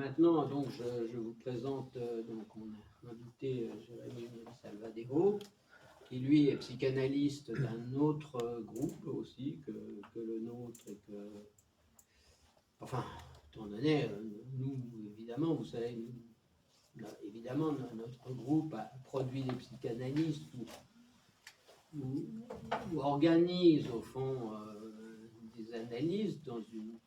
maintenant, donc, je vous présente donc, mon invité Jérémy Salvadero, qui lui est psychanalyste d'un autre groupe aussi que le nôtre et que. Enfin, étant donné, nous, évidemment, vous savez, évidemment, notre groupe a produit des psychanalystes ou organise, au fond, des analyses dans une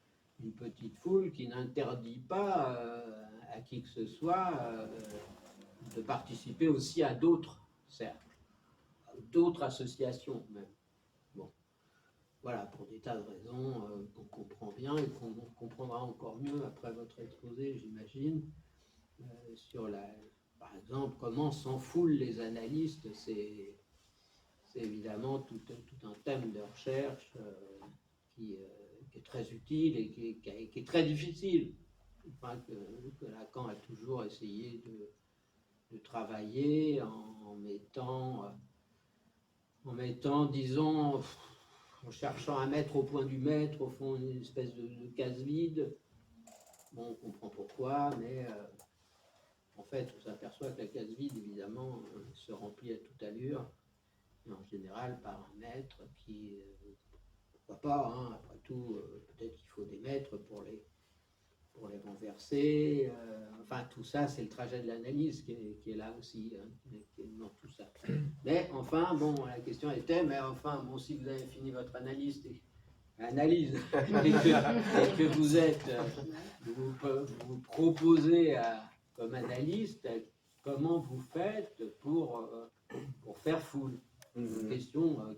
petite foule qui n'interdit pas à qui que ce soit de participer aussi à d'autres cercles, à d'autres associations même. Bon, voilà, pour des tas de raisons qu'on comprend bien et qu'on comprendra encore mieux après votre exposé, j'imagine, sur par exemple, comment s'en foulent les analystes, c'est évidemment tout un thème de recherche qui est très utile et qui est très difficile, enfin, que Lacan a toujours essayé de travailler en mettant, disons, en cherchant à mettre au point du maître, au fond, une espèce de case vide. Bon, on comprend pourquoi, mais en fait, on s'aperçoit que la case vide, évidemment, se remplit à toute allure, et en général par un maître qui, pourquoi pas, hein, après tout, peut-être qu'il faut des maîtres pour les renverser. Enfin, tout ça, c'est le trajet de l'analyse qui est là aussi, hein, qui est dans tout ça. Mais enfin, bon, la question était, mais enfin, bon, si vous avez fini votre analyse et que vous êtes, vous proposez comme analyste, comment vous faites pour faire foule? Une question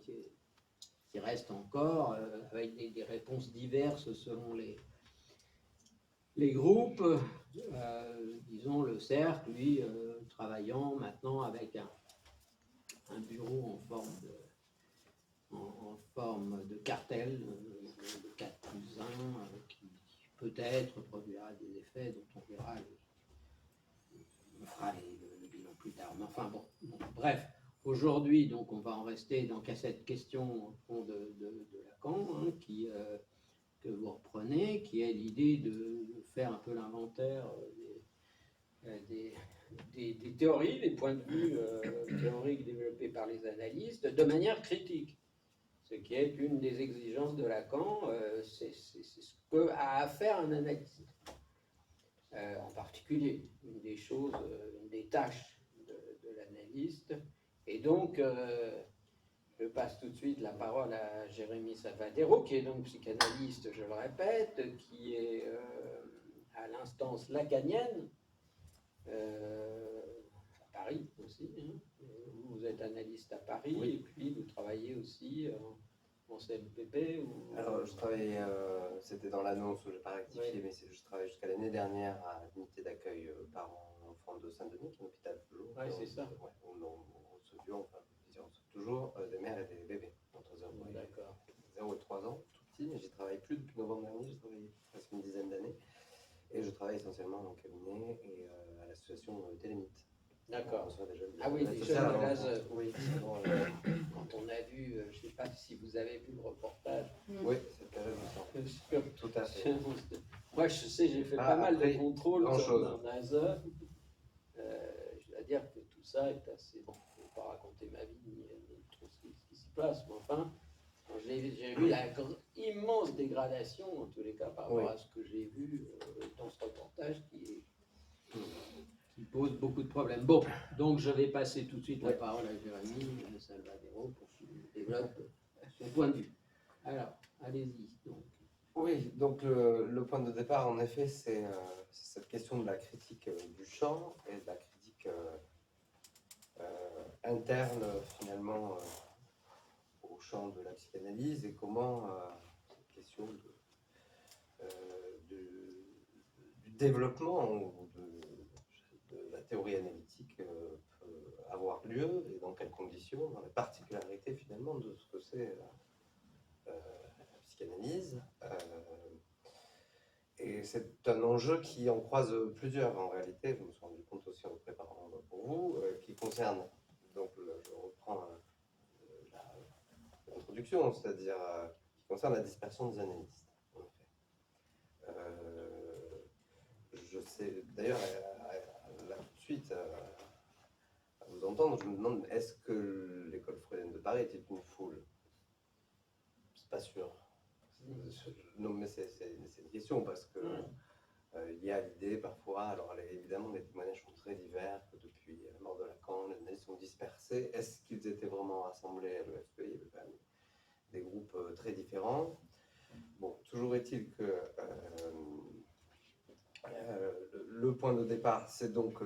qui reste encore avec des réponses diverses selon les groupes, disons le cercle, lui, travaillant maintenant avec un bureau en forme de cartel, de 4+1, qui peut-être produira des effets dont on verra, on fera le bilan plus tard. Mais enfin bon, bref, aujourd'hui, donc on va en rester donc à cette question au fond de Lacan, hein, que vous reprenez, qui est l'idée de faire un peu l'inventaire des théories, des points de vue théoriques développés par les analystes de manière critique. Ce qui est une des exigences de Lacan, c'est ce que a à faire un analyste. En particulier, une des choses, une des tâches de l'analyste. Et donc, je passe tout de suite la parole à Jérémy Salvadero, qui est donc psychanalyste, je le répète, qui est à l'instance lacanienne, à Paris aussi. Hein. Vous êtes analyste à Paris, oui. Et puis vous travaillez aussi en CMPP ou... Alors, je travaillais, c'était dans l'annonce où je n'ai pas rectifié, oui. Mais je travaillais jusqu'à l'année dernière à l'unité d'accueil parents enfants de Saint-Denis, qui est un hôpital toujours. Oui, c'est ça. Où on recevions, enfin, on reçoit toujours des mères et des bébés entre 0 et 3 ans, tout petits, mais j'y travaille plus depuis novembre dernier, j'ai travaillé presque une dizaine d'années. Et je travaille essentiellement en cabinet et à l'association Télémite. D'accord. Ah oui, les jeunes de l'âge. Oui. Quand on a vu, je ne sais pas si vous avez vu le reportage. Oui, c'est très réjouissant. Tout à fait. Moi, je sais, j'ai fait pas mal de contrôles dans NASA. Je dois dire que tout ça est assez... Bon, je ne vais pas raconter ma vie ni trop ce qui s'y passe, mais enfin, j'ai vu la immense dégradation, en tous les cas, par rapport à ce que j'ai vu dans ce reportage qui pose beaucoup de problèmes. Bon, donc je vais passer tout de suite la parole à Jérémy Salvadero pour qu'il développe son point de vue. Alors, allez-y. Oui, donc le point de départ, en effet, c'est cette question de la critique du champ et de la critique interne, finalement, au champ de la psychanalyse et comment cette question du développement ou de la théorie analytique peut avoir lieu et dans quelles conditions, dans la particularité finalement de ce que c'est la psychanalyse. Et c'est un enjeu qui en croise plusieurs en réalité, je me suis rendu compte aussi en le préparant pour vous, qui concerne, donc je reprends l'introduction, c'est-à-dire qui concerne la dispersion des analystes. En effet. je sais, d'ailleurs, là tout de suite, à vous entendre, je me demande, est-ce que l'école freudienne de Paris était une foule? C'est pas sûr. Non, mais c'est une question parce que il y a l'idée parfois, alors évidemment les témoignages sont très divers, que depuis la mort de Lacan, les analystes sont dispersés. Est-ce qu'ils étaient vraiment rassemblés à l'EFP? Il y avait quand même des groupes très différents. Bon, toujours est-il que le point de départ, c'est donc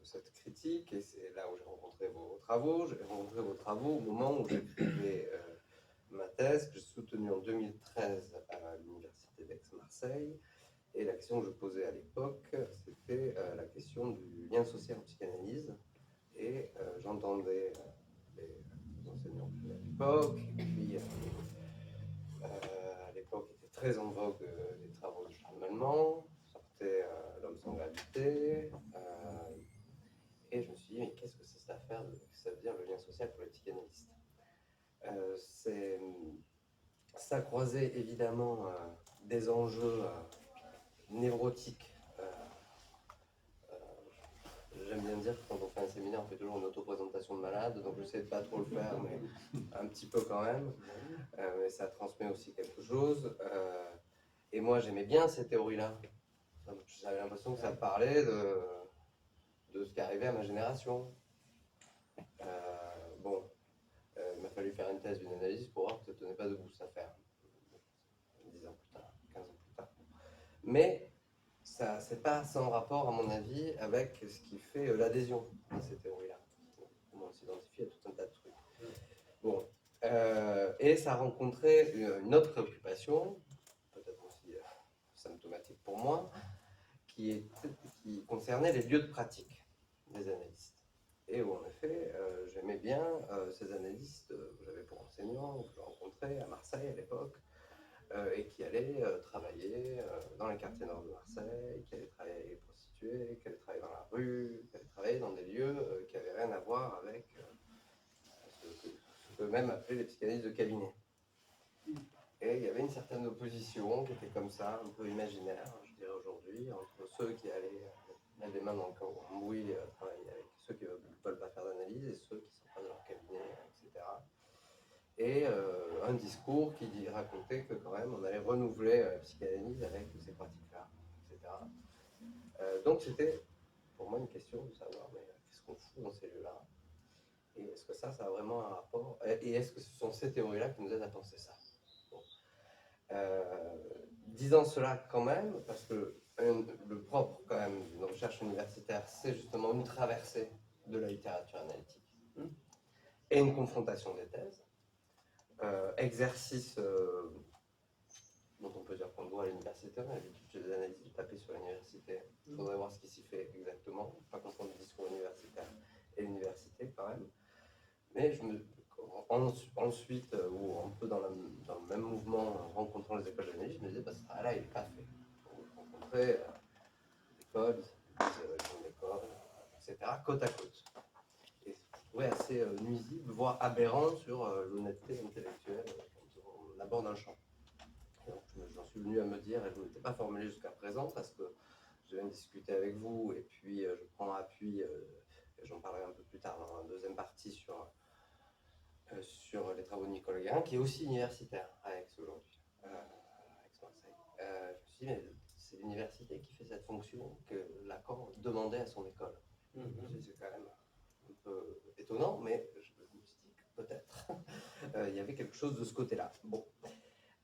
cette critique, et c'est là où j'ai rencontré vos travaux. J'ai rencontré vos travaux au moment où j'écrivais ma thèse, que j'ai soutenue en 2013 à l'Université d'Aix-Marseille. Et la question que je posais à l'époque, c'était la question du lien social en psychanalyse. Et j'entendais les enseignants à l'époque, et puis à l'époque était très en vogue les travaux de Charles Mallement, sortait L'homme sans gravité, et je me suis dit, mais qu'est-ce que ça veut dire le lien social pour les psychanalystes? Ça croisait évidemment des enjeux névrotiques. J'aime bien dire que quand on fait un séminaire, on fait toujours une auto-présentation de malade, donc j'essaie de pas trop le faire, mais un petit peu quand même. Mais ça transmet aussi quelque chose. Et moi, j'aimais bien ces théories-là. J'avais l'impression que ça parlait de ce qui arrivait à ma génération. Il m'a fallu faire une thèse d'une analyse pour voir que ça ne tenait pas debout cette affaire. 10 ans plus tard, 15 ans plus tard. Mais ça, c'est pas sans rapport, à mon avis, avec ce qui fait l'adhésion à ces théories-là. On s'identifie à tout un tas de trucs. Bon. Et ça a rencontré une autre préoccupation, peut-être aussi symptomatique pour moi, qui concernait les lieux de pratique des analystes. Et où, en effet, j'aimais bien ces analystes que j'avais pour enseignants, que je rencontrais à Marseille à l'époque, et qui allaient travailler dans les quartiers nord de Marseille, qui allaient travailler avec les prostituées, qui allaient travailler dans la rue, qui allaient travailler dans des lieux qui n'avaient rien à voir avec ce que même appelaient les psychanalystes de cabinet. Et il y avait une certaine opposition qui était comme ça, un peu imaginaire, je dirais aujourd'hui, entre ceux qui allaient mettre les mains dans le cambouis, travailler avec ceux qui ne veulent pas faire d'analyse et ceux qui sont pas dans leur cabinet, etc. Et un discours qui racontait que quand même on allait renouveler la psychanalyse avec ces pratiques-là, etc. Donc c'était pour moi une question de savoir mais qu'est-ce qu'on fout dans ces lieux-là, et est-ce que ça a vraiment un rapport, et est-ce que ce sont ces théories-là qui nous aident à penser ça? Bon. Disant cela quand même, parce que le propre quand même d'une recherche universitaire, c'est justement une traversée de la littérature analytique et une confrontation des thèses. Exercice dont on peut dire qu'on doit à l'université. On a l'habitude des analyses de taper sur l'université. Il faudrait voir ce qui s'y fait exactement, pas confondre le discours universitaire et l'université quand même. Mais ensuite, ou un peu dans le même mouvement, en rencontrant les écoles d'analyse, je me disais, bah, ce travail-là, il n'est pas fait. Donc, je rencontrais des écoles, des écoles, etc., côte à côte. Et je trouvais assez nuisible, voire aberrant sur l'honnêteté intellectuelle quand on aborde un champ. Donc, j'en suis venu à me dire, et je ne m'étais pas formulé jusqu'à présent, parce que je viens de discuter avec vous, et puis je prends appui, et j'en parlerai un peu plus tard dans la deuxième partie sur les travaux de Nicole Guérin, qui est aussi universitaire à Aix aujourd'hui, à Aix-Marseille. Je me suis dit, mais c'est l'université qui fait cette fonction que Lacan demandait à son école. C'est quand même un peu étonnant, mais je me suis dit que peut-être il y avait quelque chose de ce côté-là. Bon.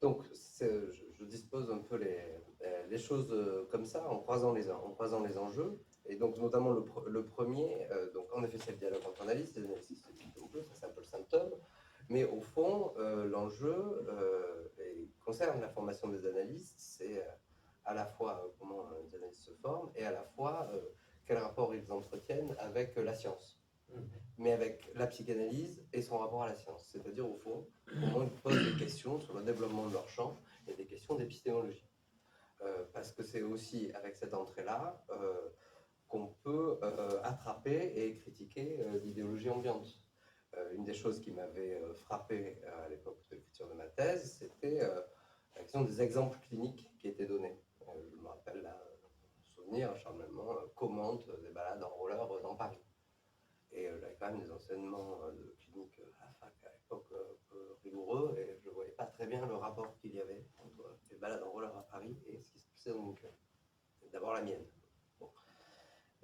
Donc, je dispose un peu les choses comme ça, en croisant les enjeux. Et donc, notamment le premier, donc en effet, c'est le dialogue entre analystes, les analystes ça c'est un peu le symptôme. Mais au fond, l'enjeu concerne la formation des analystes, c'est à la fois comment les analystes se forment et à la fois quel rapport ils entretiennent avec la science. Mais avec la psychanalyse et son rapport à la science. C'est-à-dire, au fond, comment ils posent des questions sur le développement de leur champ et des questions d'épistémologie. Parce que c'est aussi avec cette entrée-là qu'on peut attraper et critiquer l'idéologie ambiante. Une des choses qui m'avait frappé à l'époque de l'écriture de ma thèse, c'était la question des exemples cliniques qui étaient donnés. Je me rappelle là, souvenir, Charles Melman commente des balades en roller dans Paris. Et j'avais quand même des enseignements de clinique à la fac à l'époque un peu rigoureux, et je ne voyais pas très bien le rapport qu'il y avait entre les balades en roller à Paris et ce qui se passait dans mon cœur. D'abord la mienne. Bon.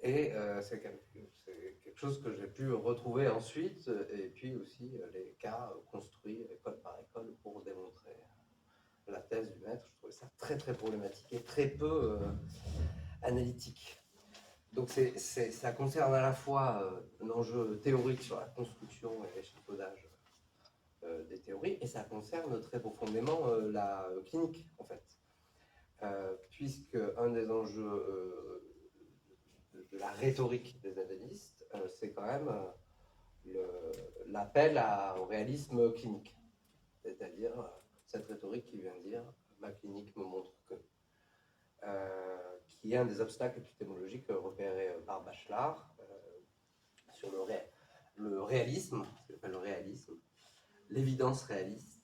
Et c'est quelque chose que j'ai pu retrouver ensuite, et puis aussi les cas construits école par école pour démontrer la thèse du maître. Je trouvais ça très très problématique et très peu analytique. Donc ça concerne à la fois un enjeu théorique sur la construction et l'échafaudage des théories, et ça concerne très profondément la clinique en fait. Puisque un des enjeux de la rhétorique des analystes, c'est quand même l'appel au réalisme clinique. C'est-à-dire cette rhétorique qui vient dire « ma clinique me montre que ». Qui est un des obstacles épistémologiques repérés par Bachelard sur le réalisme, ce qu'il appelle le réalisme, l'évidence réaliste,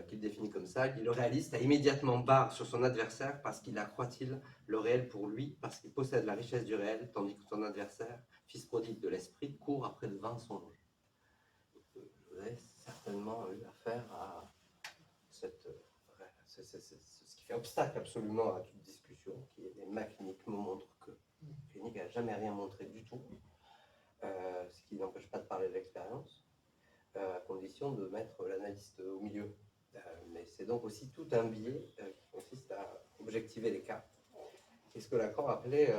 qu'il définit comme ça. Le réaliste a immédiatement barre sur son adversaire parce qu'il accroît-il le réel pour lui, parce qu'il possède la richesse du réel, tandis que son adversaire, fils prodigue de l'esprit, court après de vains songes. Vous avez certainement eu affaire à ce qui fait obstacle absolument à toute discussion, qui est ma clinique me montre que. La clinique n'a jamais rien montré du tout, ce qui n'empêche pas de parler de l'expérience, à condition de mettre l'analyste au milieu. Mais c'est donc aussi tout un biais qui consiste à objectiver les cas. C'est ce que Lacan appelait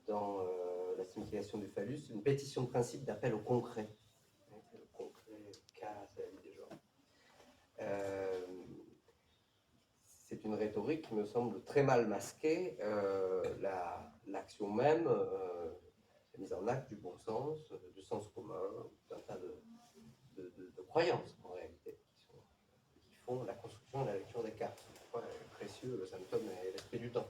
dans la signification du phallus une pétition de principe d'appel au concret. Le concret, le cas, c'est la vie des gens. C'est une rhétorique qui me semble très mal masquer l'action même, la mise en acte du bon sens, du sens commun, d'un tas de croyances en réalité, qui font la construction et la lecture des cas. C'est précieux le symptôme et l'esprit du temps.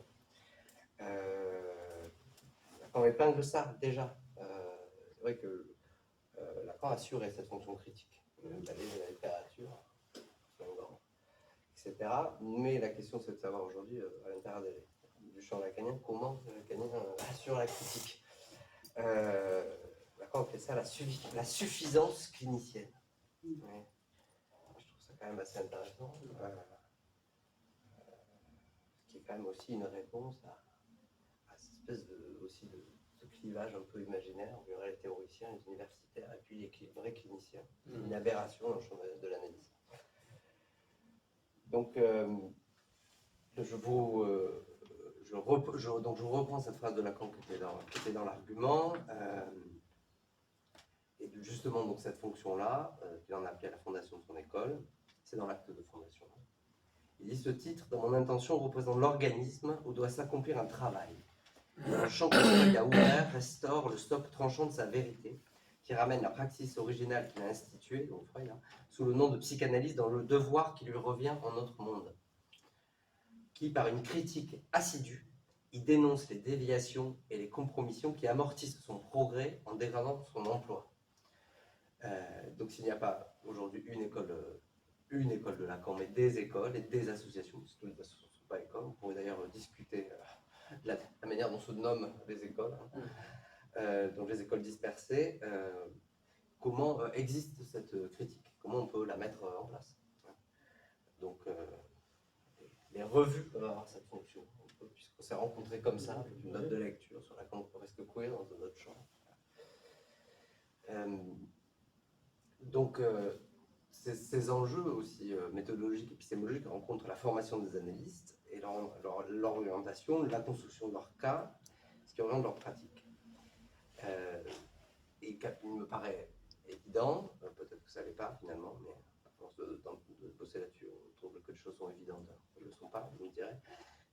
Lacan épingle ça déjà. C'est vrai que Lacan assurait cette fonction critique, d'aller de la littérature, etc. Mais la question, c'est de savoir aujourd'hui, à l'intérieur du champ lacanien, comment le lacanien assure la critique. Lacan appelait ça la suffisance clinicienne. Ouais. Je trouve ça quand même assez intéressant. Ce qui est quand même aussi une réponse à cette espèce de clivage un peu imaginaire. Il y aurait les théoriciens, les universitaires, et puis les vrais cliniciens. Une aberration dans le champ de l'analyse. Donc, je reprends cette phrase de Lacan qui était dans l'argument, et justement donc cette fonction-là, qu'il en a appelée à la fondation de son école, c'est dans l'acte de fondation. Il dit: ce titre, dans mon intention, représente l'organisme où doit s'accomplir un travail. Un champ que Freud a ouvert restaure le stock tranchant de sa vérité, qui ramène la praxis originale qu'il a instituée, donc Freud, sous le nom de psychanalyse, dans le devoir qui lui revient en notre monde, qui, par une critique assidue, y dénonce les déviations et les compromissions qui amortissent son progrès en dégradant son emploi. Donc s'il n'y a pas aujourd'hui une école de Lacan, mais des écoles et des associations, parce que les associations ne sont pas écoles, on pourrait d'ailleurs discuter la manière dont se nomment les écoles, donc les écoles dispersées, comment existe cette critique, comment on peut la mettre en place. Donc les revues peuvent avoir cette fonction, puisqu'on s'est rencontrés comme ça, avec une note de lecture sur laquelle on peut presque courir dans un autre champ. Donc ces enjeux aussi méthodologiques, épistémologiques rencontrent la formation des analystes et leur orientation, la construction de leur cas, ce qui oriente leur pratique. Et il me paraît évident, peut-être que ça ne l'est pas finalement, mais à force de bosser là-dessus, on trouve que les choses sont évidentes, elles ne le sont pas, je vous dirais,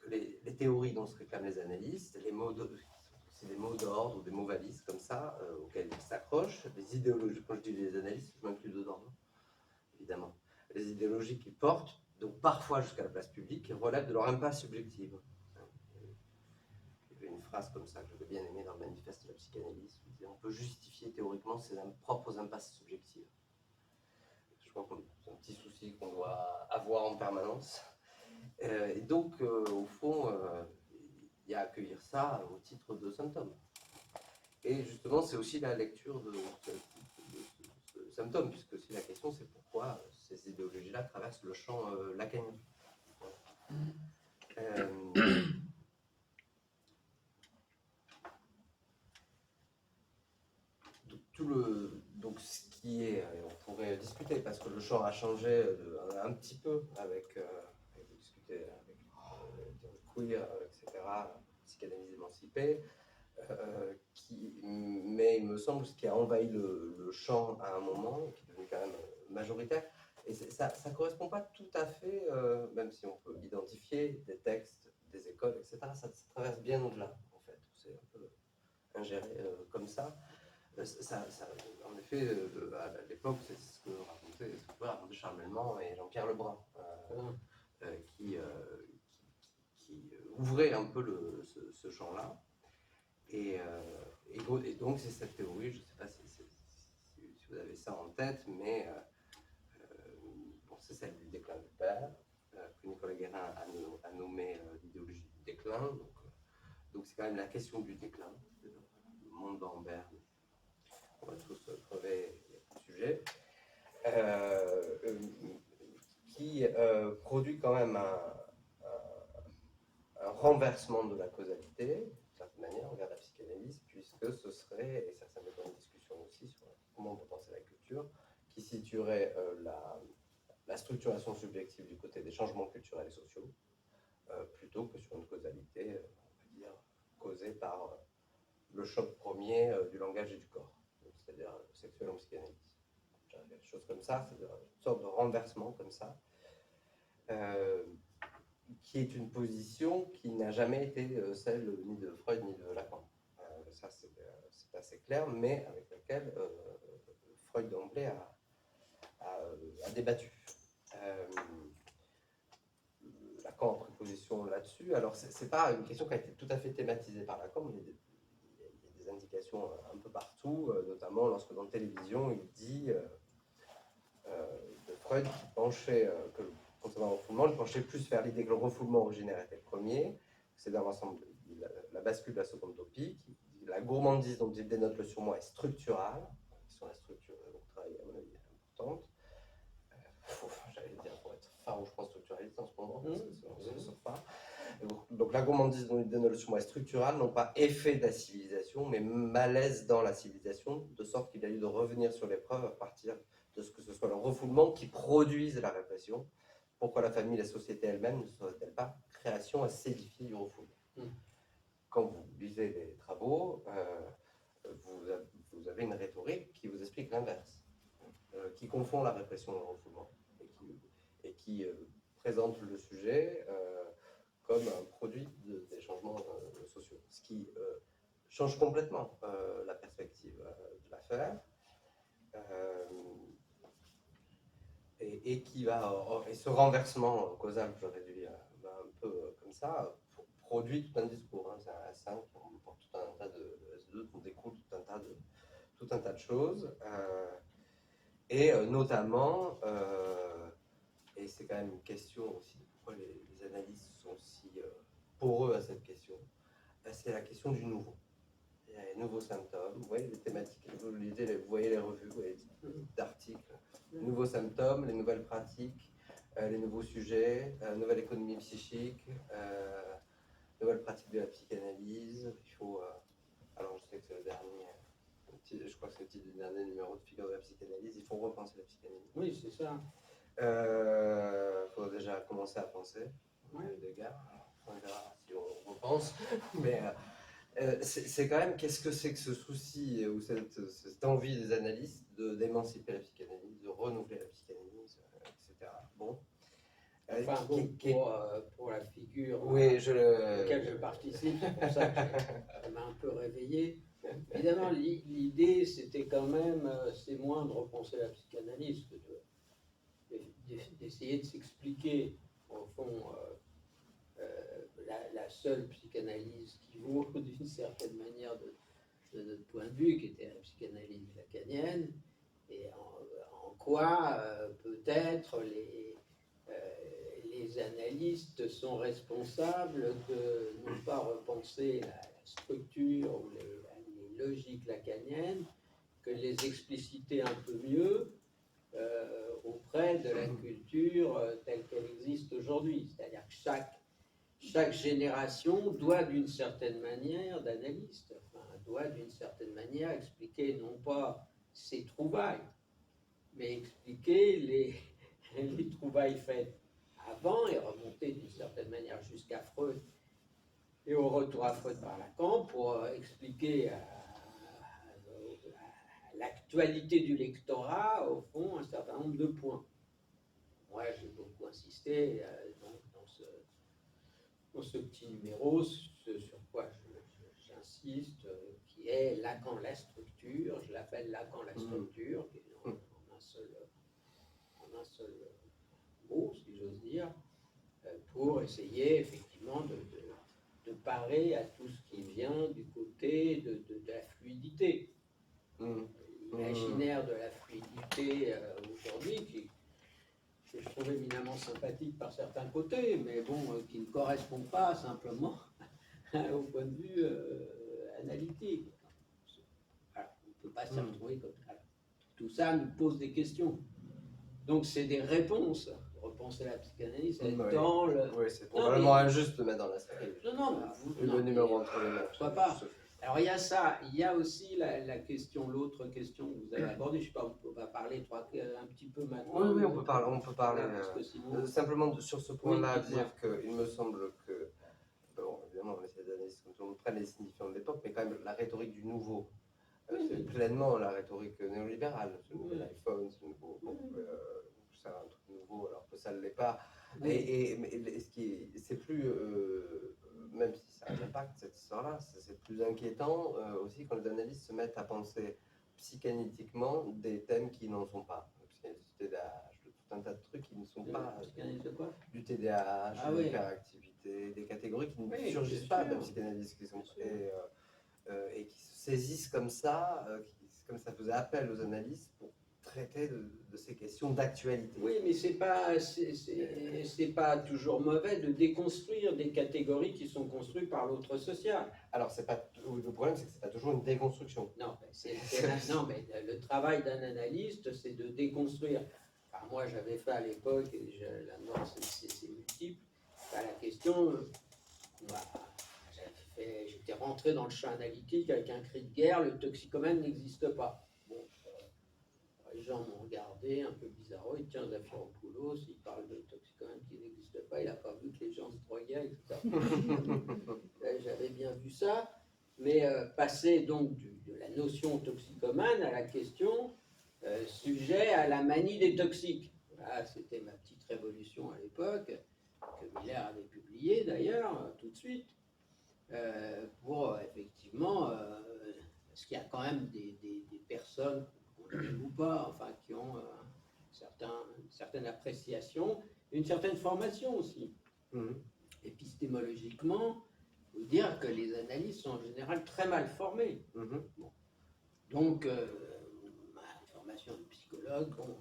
que les théories dont se réclament les analystes, c'est des mots d'ordre ou des mots valises comme ça, auxquels ils s'accrochent, les idéologies, quand je dis les analystes, je m'inclus dedans, évidemment, les idéologies qu'ils portent, donc parfois jusqu'à la place publique, relèvent de leur impasse subjective. Il y avait une phrase comme ça que j'avais bien aimée dans le manifeste de la psychanalyse, qui disait: on peut justifier théoriquement ses propres impasses subjectives. Je crois que c'est un petit souci qu'on doit avoir en permanence. Et donc, au fond, il et à accueillir ça au titre de symptôme. Et justement, c'est aussi la lecture de ce symptôme, puisque si la question c'est pourquoi ces idéologies-là traversent le champ lacanien. Donc ce qui est, on pourrait discuter parce que le champ a changé un petit peu avec discuter avec queer, etc., psychanalyse émancipée, mais il me semble ce qui a envahi le champ à un moment, qui est devenu quand même majoritaire, et ça ne correspond pas tout à fait, même si on peut identifier des textes, des écoles, etc., ça traverse bien au-delà, en fait, c'est un peu ingéré comme ça. En effet, à l'époque, c'est ce que racontait Charles Melman et Jean-Pierre Lebrun, qui ouvrait un peu ce champ-là. Et donc, c'est cette théorie, je ne sais pas si vous avez ça en tête, mais bon, c'est celle du déclin du père, que Nicolas Guérin a nommé l'idéologie du déclin. Donc, c'est quand même la question du déclin, le monde d'Ambert. On va tous crever le sujet, qui produit quand même un renversement de la causalité, d'une certaine manière, envers la psychanalyse, puisque ce serait, et ça met dans une discussion aussi sur comment on peut penser la culture, qui situerait la structuration subjective du côté des changements culturels et sociaux, plutôt que sur une causalité, on va dire, causée par le choc premier du langage et du corps, c'est-à-dire sexuel en psychanalyse. Des choses comme ça, c'est une sorte de renversement comme ça, qui est une position qui n'a jamais été celle ni de Freud ni de Lacan. Ça, c'est assez clair, mais avec laquelle Freud d'emblée a débattu. Lacan a pris position là-dessus. Alors, c'est pas une question qui a été tout à fait thématisée par Lacan, mais il y a des indications un peu partout, notamment lorsque dans la télévision, il dit de Freud qui penchait, concernant le refoulement, il penchait plus vers l'idée que le refoulement originaire était le premier, c'est dans l'ensemble de la bascule de la seconde utopie, la gourmandise dont il dénote le surmoi est structurale, sur la structure de notre travail, à mon avis, importante. J'allais dire pour être farouchement structuraliste en ce moment, parce que sinon on ne sort pas. Donc la gourmandise dont il dénote le surmoi est structurale, non pas effet de la civilisation, mais malaise dans la civilisation, de sorte qu'il a lieu de revenir sur l'épreuve à partir de ce que ce soit le refoulement qui produise la répression. Pourquoi la famille, la société elle-même ne serait-elle pas création à s'édifier du refoulement? Quand vous lisez les travaux, vous avez une rhétorique qui vous explique l'inverse, qui confond la répression et le refoulement, et qui présente le sujet comme un produit des changements sociaux, ce qui change complètement la perspective de l'affaire. Et ce renversement causal, je réduis un peu comme ça, produit tout un discours. C'est un S5 qui porte tout un tas de S2, on découle tout un tas de choses, et notamment, et c'est quand même une question aussi, pourquoi les analystes sont si poreux à cette question, c'est la question du nouveau. Il y a les nouveaux symptômes, vous voyez les thématiques, vous voyez les revues, vous voyez les types d'articles, les nouveaux symptômes, les nouvelles pratiques, les nouveaux sujets, nouvelle économie psychique, nouvelles pratiques de la psychanalyse. Il faut, alors je sais que c'est le dernier, je crois que c'est le titre du dernier numéro de Figure de la psychanalyse, il faut repenser la psychanalyse. Oui, c'est ça. Faut déjà commencer à penser, les gars. On verra si on repense, mais c'est quand même, qu'est-ce que c'est que ce souci ou cette envie des analystes d'émanciper la psychanalyse, de renouveler la psychanalyse, etc. Bon. Enfin, pour la figure laquelle je participe, c'est pour ça que ça m'a un peu réveillé. Évidemment, l'idée, c'était quand même, c'est moins de repenser la psychanalyse que d'essayer de s'expliquer, au fond, la seule psychanalyse qui vaut d'une certaine manière de notre point de vue, qui était la psychanalyse lacanienne, et en quoi peut-être les analystes sont responsables de non pas repenser la structure ou les logiques lacaniennes, que les expliciter un peu mieux auprès de la culture telle qu'elle existe aujourd'hui. C'est-à-dire que chaque génération doit d'une certaine manière, d'analyste, doit d'une certaine manière expliquer non pas ses trouvailles, mais expliquer les trouvailles faites avant et remonter d'une certaine manière jusqu'à Freud et au retour à Freud par Lacan pour expliquer à l'actualité du lectorat, au fond, un certain nombre de points. Moi, j'ai beaucoup insisté dans ce petit numéro, ce sur quoi j'insiste, qui est Lacan la structure, je l'appelle Lacan la structure, qui est en un seul mot, si j'ose dire, pour essayer effectivement de parer à tout ce qui vient du côté de la fluidité. L'imaginaire de la fluidité aujourd'hui, que je trouve éminemment sympathique par certains côtés, mais bon, qui ne correspond pas simplement au point de vue analytique. Alors, on ne peut pas s'y retrouver comme ça. Tout ça nous pose des questions. Donc, c'est des réponses. Repenser la psychanalyse, c'est dans le... Oui, c'est probablement injuste de mettre dans la série. Non, le numéro entre les mains. Pourquoi pas. Alors il y a ça, il y a aussi la question, l'autre question que vous avez abordée, je ne sais pas, on va parler un petit peu maintenant. Oui, on peut parler sinon... simplement sur ce point-là, dire qu'il me semble que, bon, évidemment, on essaie d'analyser comme tout le monde prenne les signifiants de l'époque, mais quand même la rhétorique du nouveau, c'est pleinement la rhétorique néolibérale, ce nouvel iPhone, ce nouveau, c'est un truc nouveau alors que ça ne l'est pas. Mais c'est plus, même si ça a un impact cette histoire-là, c'est plus inquiétant aussi quand les analystes se mettent à penser psychanalytiquement des thèmes qui n'en sont pas. Du TDAH, de tout un tas de trucs qui ne sont pas. Du TDAH, de l'hyperactivité, des catégories qui ne surgissent pas de la psychanalyse, qui sont et qui se saisissent comme ça, comme ça faisait appel aux analystes pour traiter de ces questions d'actualité. Oui, mais c'est pas toujours mauvais de déconstruire des catégories qui sont construites par l'autre social. Alors, le problème, c'est que c'est pas toujours une déconstruction. Non, mais le travail d'un analyste, c'est de déconstruire. Enfin, moi, j'avais fait à l'époque, et là-dedans, c'est multiple, la question, j'étais rentré dans le champ analytique avec un cri de guerre, le toxicomane n'existe pas. Bon, les gens m'ont regardé un peu bizarro, et tiens, Zafiropoulos, il parle de toxicomane qui n'existe pas, il n'a pas vu que les gens se droguaient, etc. J'avais bien vu ça, mais passer donc de la notion toxicomane à la question sujet à la manie des toxiques. Voilà, c'était ma petite révolution à l'époque, que Miller avait publiée d'ailleurs, tout de suite, pour effectivement, parce qu'il y a quand même des personnes, qu'on aime ou pas, enfin, qui ont une certaine appréciation, une certaine formation aussi. Épistémologiquement, il faut dire que les analystes sont en général très mal formés. Bon. Donc, une formation de psychologue, bon,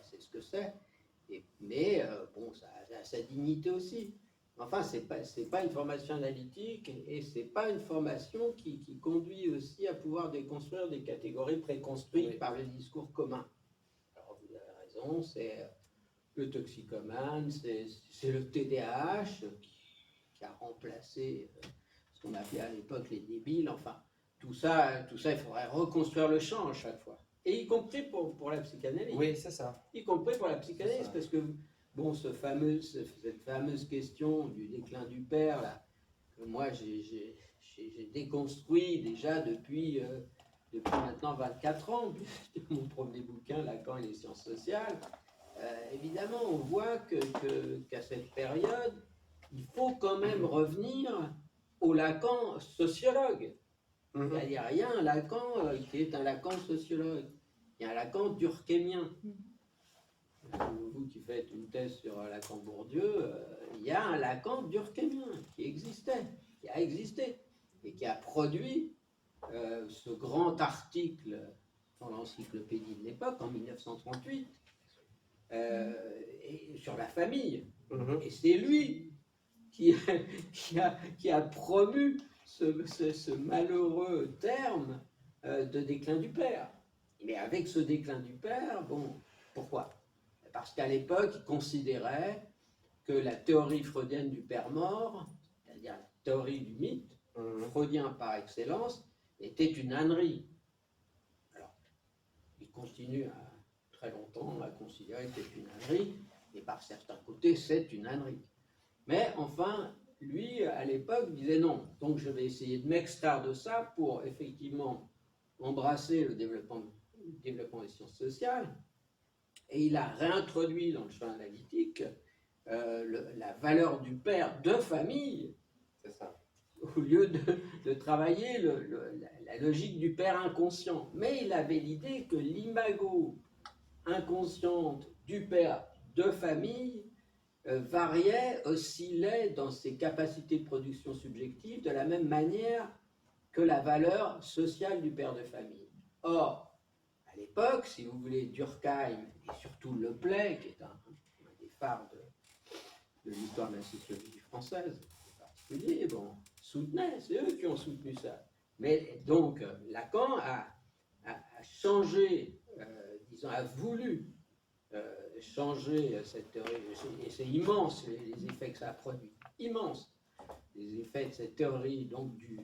c'est ce que c'est, mais bon, ça a sa dignité aussi. Enfin, c'est pas une formation analytique et c'est pas une formation qui conduit aussi à pouvoir déconstruire des catégories préconstruites par le discours commun. Alors, vous avez raison, c'est le toxicomane, c'est le TDAH qui a remplacé ce qu'on appelait à l'époque les débiles. Enfin, tout ça, il faudrait reconstruire le champ à chaque fois. Et y compris pour la psychanalyse. Oui, c'est ça. Y compris pour la psychanalyse, parce que, bon, cette fameuse question du déclin du père, là, que moi j'ai déconstruit déjà depuis maintenant 24 ans, mon premier bouquin, Lacan et les sciences sociales. Évidemment, on voit qu'à cette période, il faut quand même revenir au Lacan sociologue. C'est-à-dire, il y a un Lacan qui est un Lacan sociologue. Il y a un Lacan durkheimien. Vous qui faites une thèse sur Lacan-Bourdieu, il y a un Lacan durkheimien qui existait, qui a existé, et qui a produit ce grand article dans l'encyclopédie de l'époque, en 1938, et sur la famille. Mhm. Et c'est lui qui a promu ce malheureux terme de déclin du père. Mais avec ce déclin du père, bon, pourquoi? Parce qu'à l'époque, il considérait que la théorie freudienne du père mort, c'est-à-dire la théorie du mythe, freudien par excellence, était une ânerie. Alors, il continue très longtemps à considérer que c'est une ânerie, et par certains côtés, c'est une ânerie. Mais enfin, lui, à l'époque, disait non. Donc je vais essayer de m'extraire de ça pour effectivement embrasser le développement des sciences sociales. Et il a réintroduit dans le champ analytique la valeur du père de famille. C'est ça. Au lieu de travailler la logique du père inconscient. Mais il avait l'idée que l'imago inconsciente du père de famille variait, oscillait dans ses capacités de production subjective de la même manière que la valeur sociale du père de famille. Or, à l'époque, si vous voulez, Durkheim et surtout Le Play, qui est un des phares de l'histoire de la sociologie française en particulier, bon, soutenaient, c'est eux qui ont soutenu ça. Mais donc, Lacan a changé, disons, a voulu changer cette théorie, et c'est immense les effets que ça a produit, immense, les effets de cette théorie donc du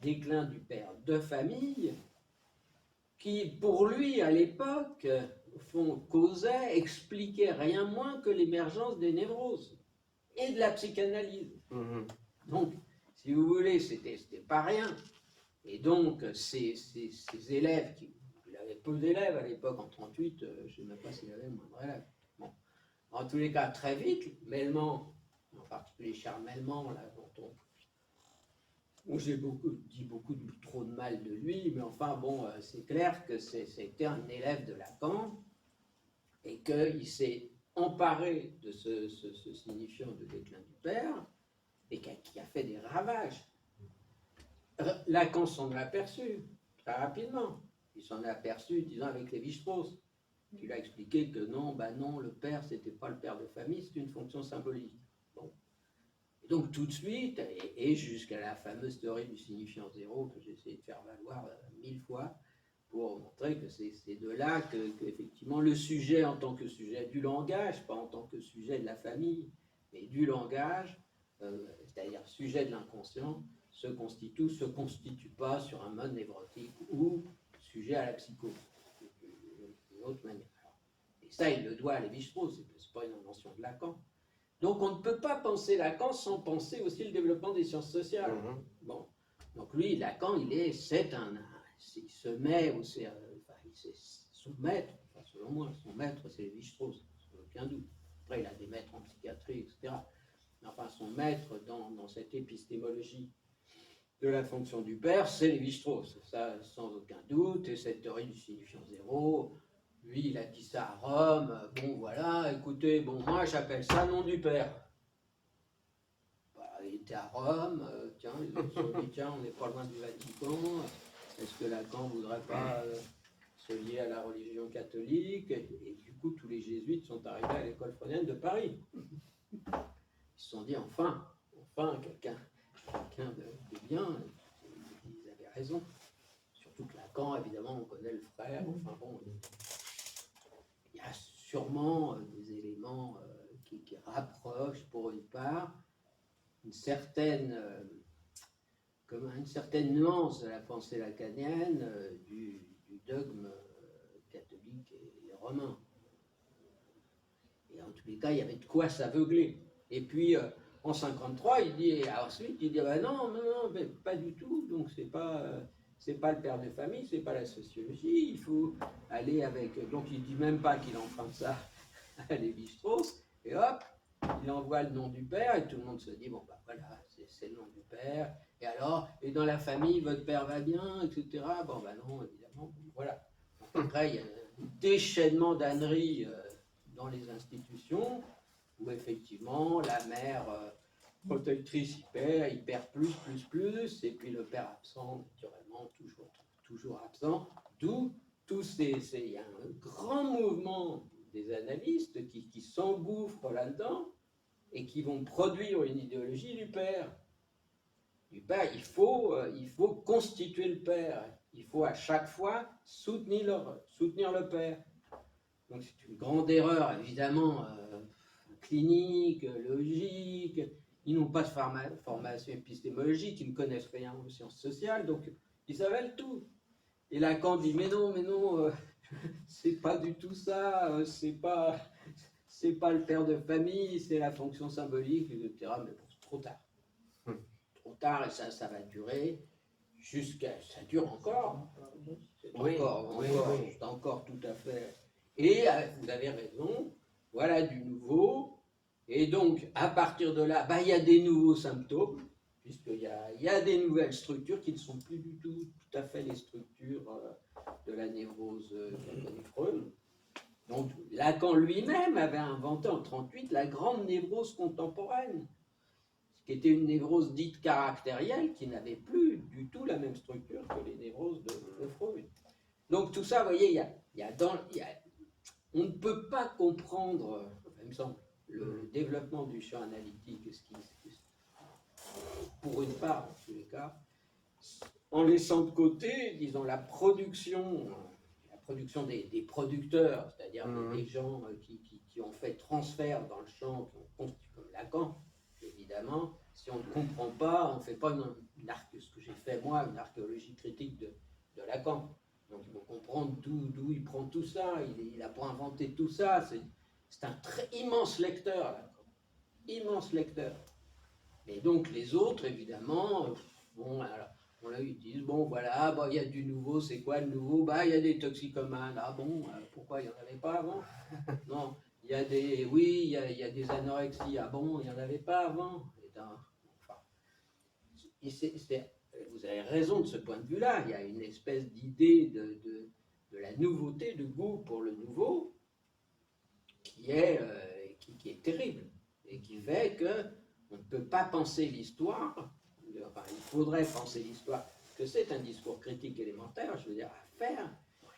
déclin du père de famille, qui pour lui à l'époque causait, expliquait rien moins que l'émergence des névroses et de la psychanalyse. Mhm. Donc, si vous voulez, c'était pas rien. Et donc, ces élèves qui peu d'élèves à l'époque, en 1938, je ne sais même pas s'il y avait moins d'élèves. Bon. En tous les cas, très vite, Melman, en particulier Charles Melman, là, dont j'ai dit beaucoup trop de mal de lui, mais enfin, bon, c'est clair que c'était un élève de Lacan et qu'il s'est emparé de ce signifiant de déclin du père et qui a fait des ravages. Lacan s'en a aperçu très rapidement. Il s'en est aperçu, disons, avec Lévi-Strauss, qui lui a expliqué que non, non, le père, c'était pas le père de famille, c'est une fonction symbolique. Bon. Et donc, tout de suite, et jusqu'à la fameuse théorie du signifiant zéro, que j'ai essayé de faire valoir 1000 fois, pour montrer que c'est de là que, effectivement, le sujet en tant que sujet du langage, pas en tant que sujet de la famille, mais du langage, c'est-à-dire sujet de l'inconscient, se constitue pas sur un mode névrotique ou sujet à la psychose, d'une autre manière. Et ça, il le doit à Lévi-Strauss, c'est pas une invention de Lacan. Donc on ne peut pas penser Lacan sans penser aussi le développement des sciences sociales. Mhm. Bon, donc lui, Lacan, il se met, c'est son maître, enfin, selon moi, son maître, c'est Lévi-Strauss, sans aucun doute. Après, il a des maîtres en psychiatrie, etc. Mais enfin, son maître dans cette épistémologie de la fonction du père, c'est Lévi-Strauss, ça sans aucun doute, et cette théorie du signifiant zéro, lui il a dit ça à Rome, bon voilà, écoutez, bon moi j'appelle ça nom du père. Voilà, il était à Rome, tiens, les autres se sont dit, tiens, on n'est pas loin du Vatican, est-ce que Lacan ne voudrait pas se lier à la religion catholique, et du coup tous les jésuites sont arrivés à l'école freudienne de Paris. Ils se sont dit, enfin, quelqu'un de bien, ils avaient raison. Surtout que Lacan, évidemment, on connaît le frère, enfin bon, il y a sûrement des éléments qui rapprochent pour une part une certaine nuance de la pensée lacanienne du dogme catholique et romain. Et en tous les cas, il y avait de quoi s'aveugler. Et puis, en 1953, ensuite, il dit bah non, mais pas du tout, donc c'est pas le père de famille, c'est pas la sociologie, il faut aller avec. Donc il dit même pas qu'il emprunte ça à Lévi-Strauss, et hop, il envoie le nom du père, et tout le monde se dit bon, bah voilà, c'est le nom du père, et alors, et dans la famille, votre père va bien, etc. Bon, bah non, évidemment, voilà. Donc, après, il y a un déchaînement d'âneries dans les institutions, où effectivement la mère protectrice il perd plus, et puis le père absent, naturellement, toujours absent, d'où il y a un grand mouvement des analystes qui s'engouffrent là-dedans et qui vont produire une idéologie du père. Du père, il faut constituer le père. Il faut à chaque fois soutenir le père. Donc c'est une grande erreur, évidemment, clinique, logique. Ils n'ont pas de formation épistémologique, ils ne connaissent rien aux sciences sociales, donc ils avalent tout. Et Lacan dit mais non, c'est pas du tout ça, c'est pas le père de famille, c'est la fonction symbolique, etc. Mais bon, c'est trop tard. Trop tard, et ça va durer ça dure encore. C'est encore tout à fait. Et vous avez raison, voilà du nouveau. Et donc, à partir de là, il y a des nouveaux symptômes, puisqu'il y a des nouvelles structures qui ne sont plus du tout à fait les structures de la névrose qu'a connue Freud. Donc, Lacan lui-même avait inventé en 1938 la grande névrose contemporaine, qui était une névrose dite caractérielle, qui n'avait plus du tout la même structure que les névroses de Freud. Donc tout ça, vous voyez, on ne peut pas comprendre, il me semble, le développement du champ analytique, pour une part, en tous les cas, en laissant de côté, disons, la production des producteurs, c'est-à-dire des gens qui ont fait transfert dans le champ, comme Lacan, évidemment. Si on ne comprend pas, on ne fait pas ce que j'ai fait moi, une archéologie critique de Lacan. Donc il faut comprendre d'où il prend tout ça. Il n'a pas inventé tout ça. C'est un très immense lecteur, Lacan. Immense lecteur. Et donc les autres, évidemment, bon, alors, ils disent, bon voilà, il y a du nouveau, c'est quoi le nouveau? Il y a des toxicomanes. Ah bon, pourquoi il n'y en avait pas avant? Non, il y a des anorexies. Ah bon, il n'y en avait pas avant? Vous avez raison de ce point de vue-là. Il y a une espèce d'idée de la nouveauté, de goût pour le nouveau, qui est terrible et qui fait qu'on ne peut pas penser l'histoire. Enfin, il faudrait penser l'histoire, que c'est un discours critique élémentaire, je veux dire, à faire,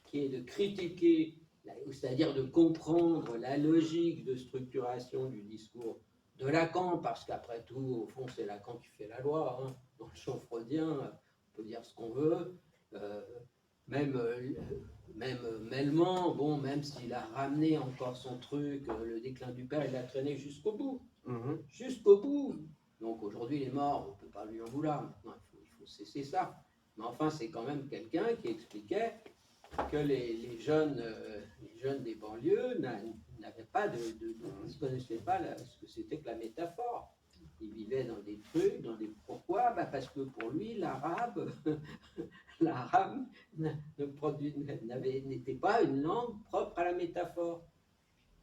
qui est de critiquer, c'est-à-dire de comprendre la logique de structuration du discours de Lacan, parce qu'après tout, au fond, c'est Lacan qui fait la loi. Hein. Dans le champ freudien, on peut dire ce qu'on veut. Même Melman, bon, même s'il a ramené encore son truc, le déclin du père, il l'a traîné jusqu'au bout. Jusqu'au bout. Donc aujourd'hui, il est mort, on ne peut pas lui en vouloir. Maintenant, il faut cesser ça. Mais enfin, c'est quand même quelqu'un qui expliquait que les jeunes des banlieues n'avaient pas ne connaissaient pas ce que c'était que la métaphore. Ils vivaient dans des trucs, pourquoi? Parce que pour lui, l'arabe n'était pas une langue propre à la métaphore.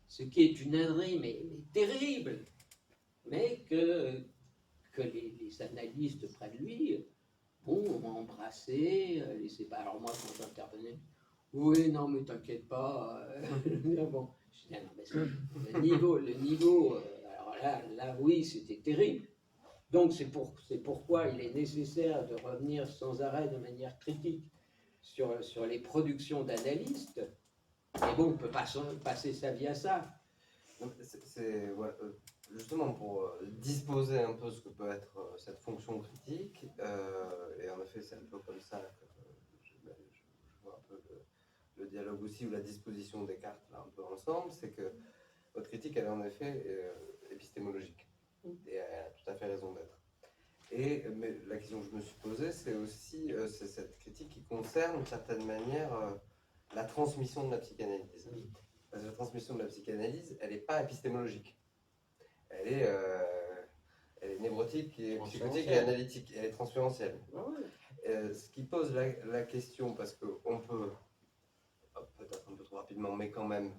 Ce qui est une ânerie, mais terrible. Mais que les analystes près de lui, ont embrassé, laissé pas. Alors moi, quand j'intervenais, oui, non, mais t'inquiète pas. Bon, je dis, non, mais le niveau, alors là, oui, c'était terrible. Donc c'est pourquoi il est nécessaire de revenir sans arrêt de manière critique sur les productions d'analystes. Mais bon, on ne peut pas passer sa vie à ça. Voilà, justement pour disposer un peu ce que peut être cette fonction critique, et en effet c'est un peu comme ça que je vois un peu le dialogue aussi, ou la disposition des cartes là un peu ensemble, c'est que votre critique elle est en effet épistémologique, et elle a tout à fait raison d'être. Mais la question que je me suis posée, c'est aussi c'est cette critique qui concerne d'une certaine manière la transmission de la psychanalyse. Parce que la transmission de la psychanalyse, elle n'est pas épistémologique. Elle est névrotique, et psychotique et analytique. Elle est transférentielle. Ce qui pose la question, parce qu'on peut, peut-être un peu trop rapidement, mais quand même,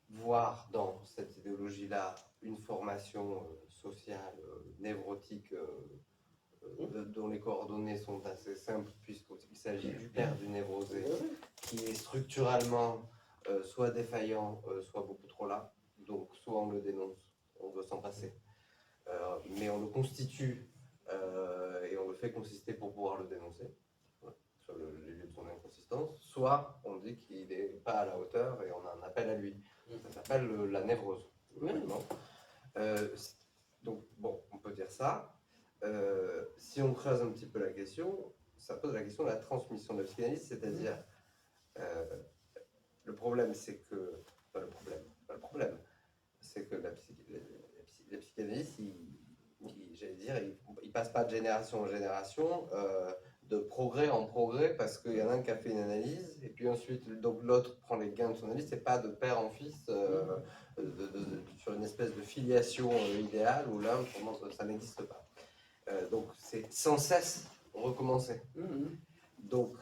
voir dans cette idéologie-là une formation sociale, névrotique, dont les coordonnées sont assez simples, puisqu'il s'agit du père du névrosé, qui est structurellement soit défaillant, soit beaucoup trop là. Donc soit on le dénonce, on veut s'en passer, mais on le constitue et on le fait consister pour pouvoir le dénoncer. Ouais. sur les lieux de son inconsistance, soit on dit qu'il n'est pas à la hauteur et on a un appel à lui. Ça s'appelle la névrose. Vraiment. Donc, bon, on peut dire ça. Si on creuse un petit peu la question, ça pose la question de la transmission de la psychanalyse, c'est-à-dire, le problème, c'est que, pas le problème, c'est que la psychanalyse, j'allais dire, il passe pas de génération en génération, de progrès en progrès, parce qu'il y en a un qui a fait une analyse, et puis ensuite, donc l'autre prend les gains de son analyse, c'est pas de père en fils, sur une espèce de filiation idéale, où là, ça n'existe pas. Donc c'est sans cesse recommencer. Donc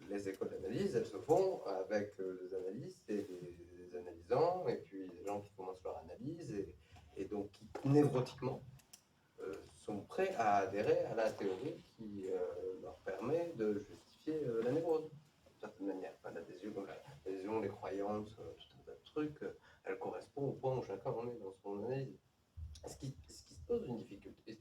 les écoles d'analyse, elles se font avec des analystes et des analysants, et puis des gens qui commencent leur analyse, et donc qui névrotiquement sont prêts à adhérer à la théorie qui leur permet de justifier la névrose, d'une certaine manière. Enfin, l'adhésion, les croyances, tout un tas de trucs, elle correspond au point où chacun en est dans son analyse. Ce qui pose une difficulté,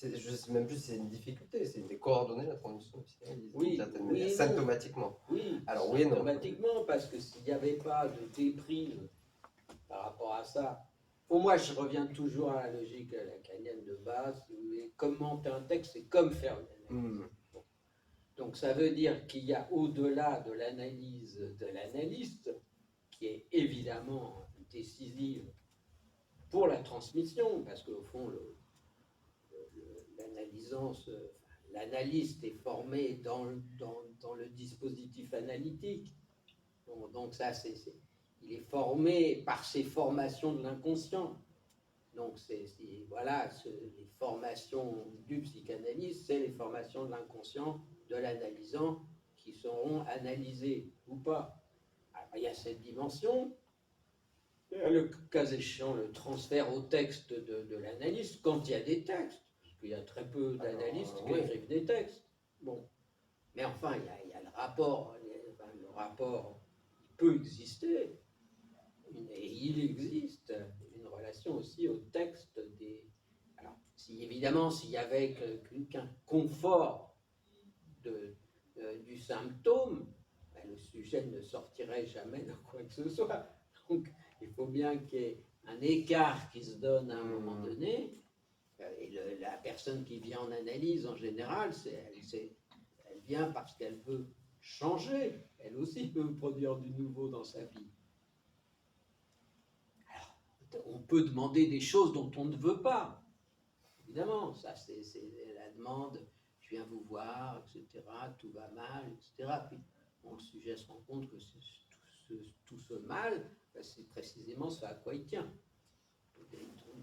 je ne sais même plus si c'est une difficulté, c'est une des coordonnées de la transmission de psychanalyse, oui, symptomatiquement. Oui, alors oui, symptomatiquement, parce que s'il n'y avait pas de déprise par rapport à ça, pour moi, je reviens toujours à la logique lacanienne de base. Si vous voulez commenter un texte, c'est comme faire une analyse. Donc ça veut dire qu'il y a au-delà de l'analyse de l'analyste, qui est évidemment décisive pour la transmission, parce qu'au fond, l'analyste est formé dans le dispositif analytique. Donc ça, il est formé par ses formations de l'inconscient. Donc voilà, les formations du psychanalyste, c'est les formations de l'inconscient de l'analysant qui seront analysées ou pas. Alors, il y a cette dimension. Le cas échéant, le transfert au texte de l'analyste, quand il y a des textes, parce qu'il y a très peu d'analystes qui écrivent des textes. Bon. Mais enfin, il y a le rapport. Le rapport, il peut exister, et il existe une relation aussi au texte des... Alors, évidemment, s'il y avait qu'un confort du symptôme, ben, le sujet ne sortirait jamais de quoi que ce soit. Donc, il faut bien qu'il y ait un écart qui se donne à un moment donné. Et la personne qui vient en analyse, en général, elle vient parce qu'elle veut changer. Elle aussi peut produire du nouveau dans sa vie. Alors, on peut demander des choses dont on ne veut pas. Évidemment, ça c'est la demande. Je viens vous voir, etc. Tout va mal, etc. Puis bon, le sujet se rend compte que tout ce mal, c'est précisément ce à quoi il tient.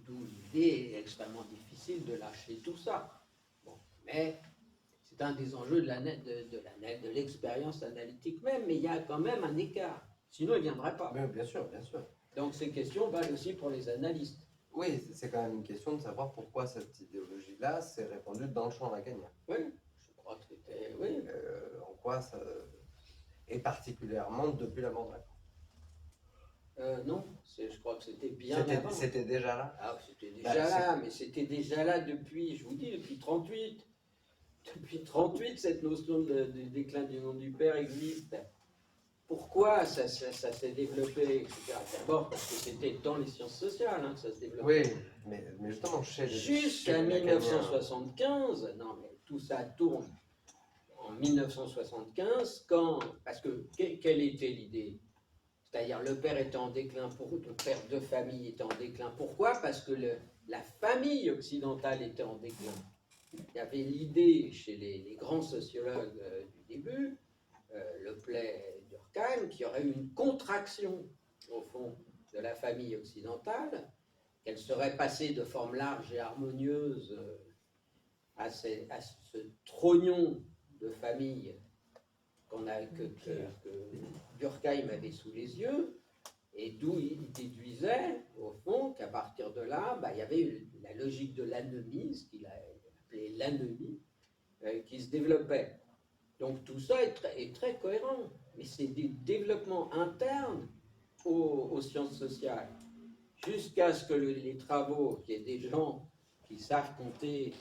D'où l'idée est extrêmement difficile de lâcher tout ça. Bon, mais c'est un des enjeux de l'expérience analytique même, mais il y a quand même un écart. Sinon, il ne viendrait pas. Mais bien sûr, bien sûr. Donc ces questions valent aussi pour les analystes. Oui, c'est quand même une question de savoir pourquoi cette idéologie-là s'est répandue dans le champ lacanien. Oui, je crois que c'était... Oui. En quoi ça... Et particulièrement depuis la mort de Lacan. Non, je crois que c'était bien avant. C'était déjà là. Ah, c'était déjà là, mais c'était déjà là depuis, je vous dis, depuis 38. Depuis 38, cette notion de déclin du nom du père existe. Pourquoi ça s'est développé, etc. D'abord parce que c'était dans les sciences sociales que ça se développait. Oui, mais justement jusqu'à 1975, non mais tout ça tourne en 1975, parce que quelle était l'idée? C'est-à-dire le père était en déclin, le père de famille était en déclin. Pourquoi? Parce que la famille occidentale était en déclin. Il y avait l'idée chez les grands sociologues du début, Lepley, Durkheim, qu'il y aurait une contraction, au fond, de la famille occidentale, qu'elle serait passée de forme large et harmonieuse à ce trognon de famille que Durkheim avait sous les yeux, et d'où il déduisait, au fond, qu'à partir de là, il y avait la logique de l'anomie, ce qu'il a appelé l'anomie, qui se développait. Donc tout ça est très cohérent, mais c'est des développements internes aux sciences sociales, jusqu'à ce que les travaux, qu'il y ait des gens qui savent compter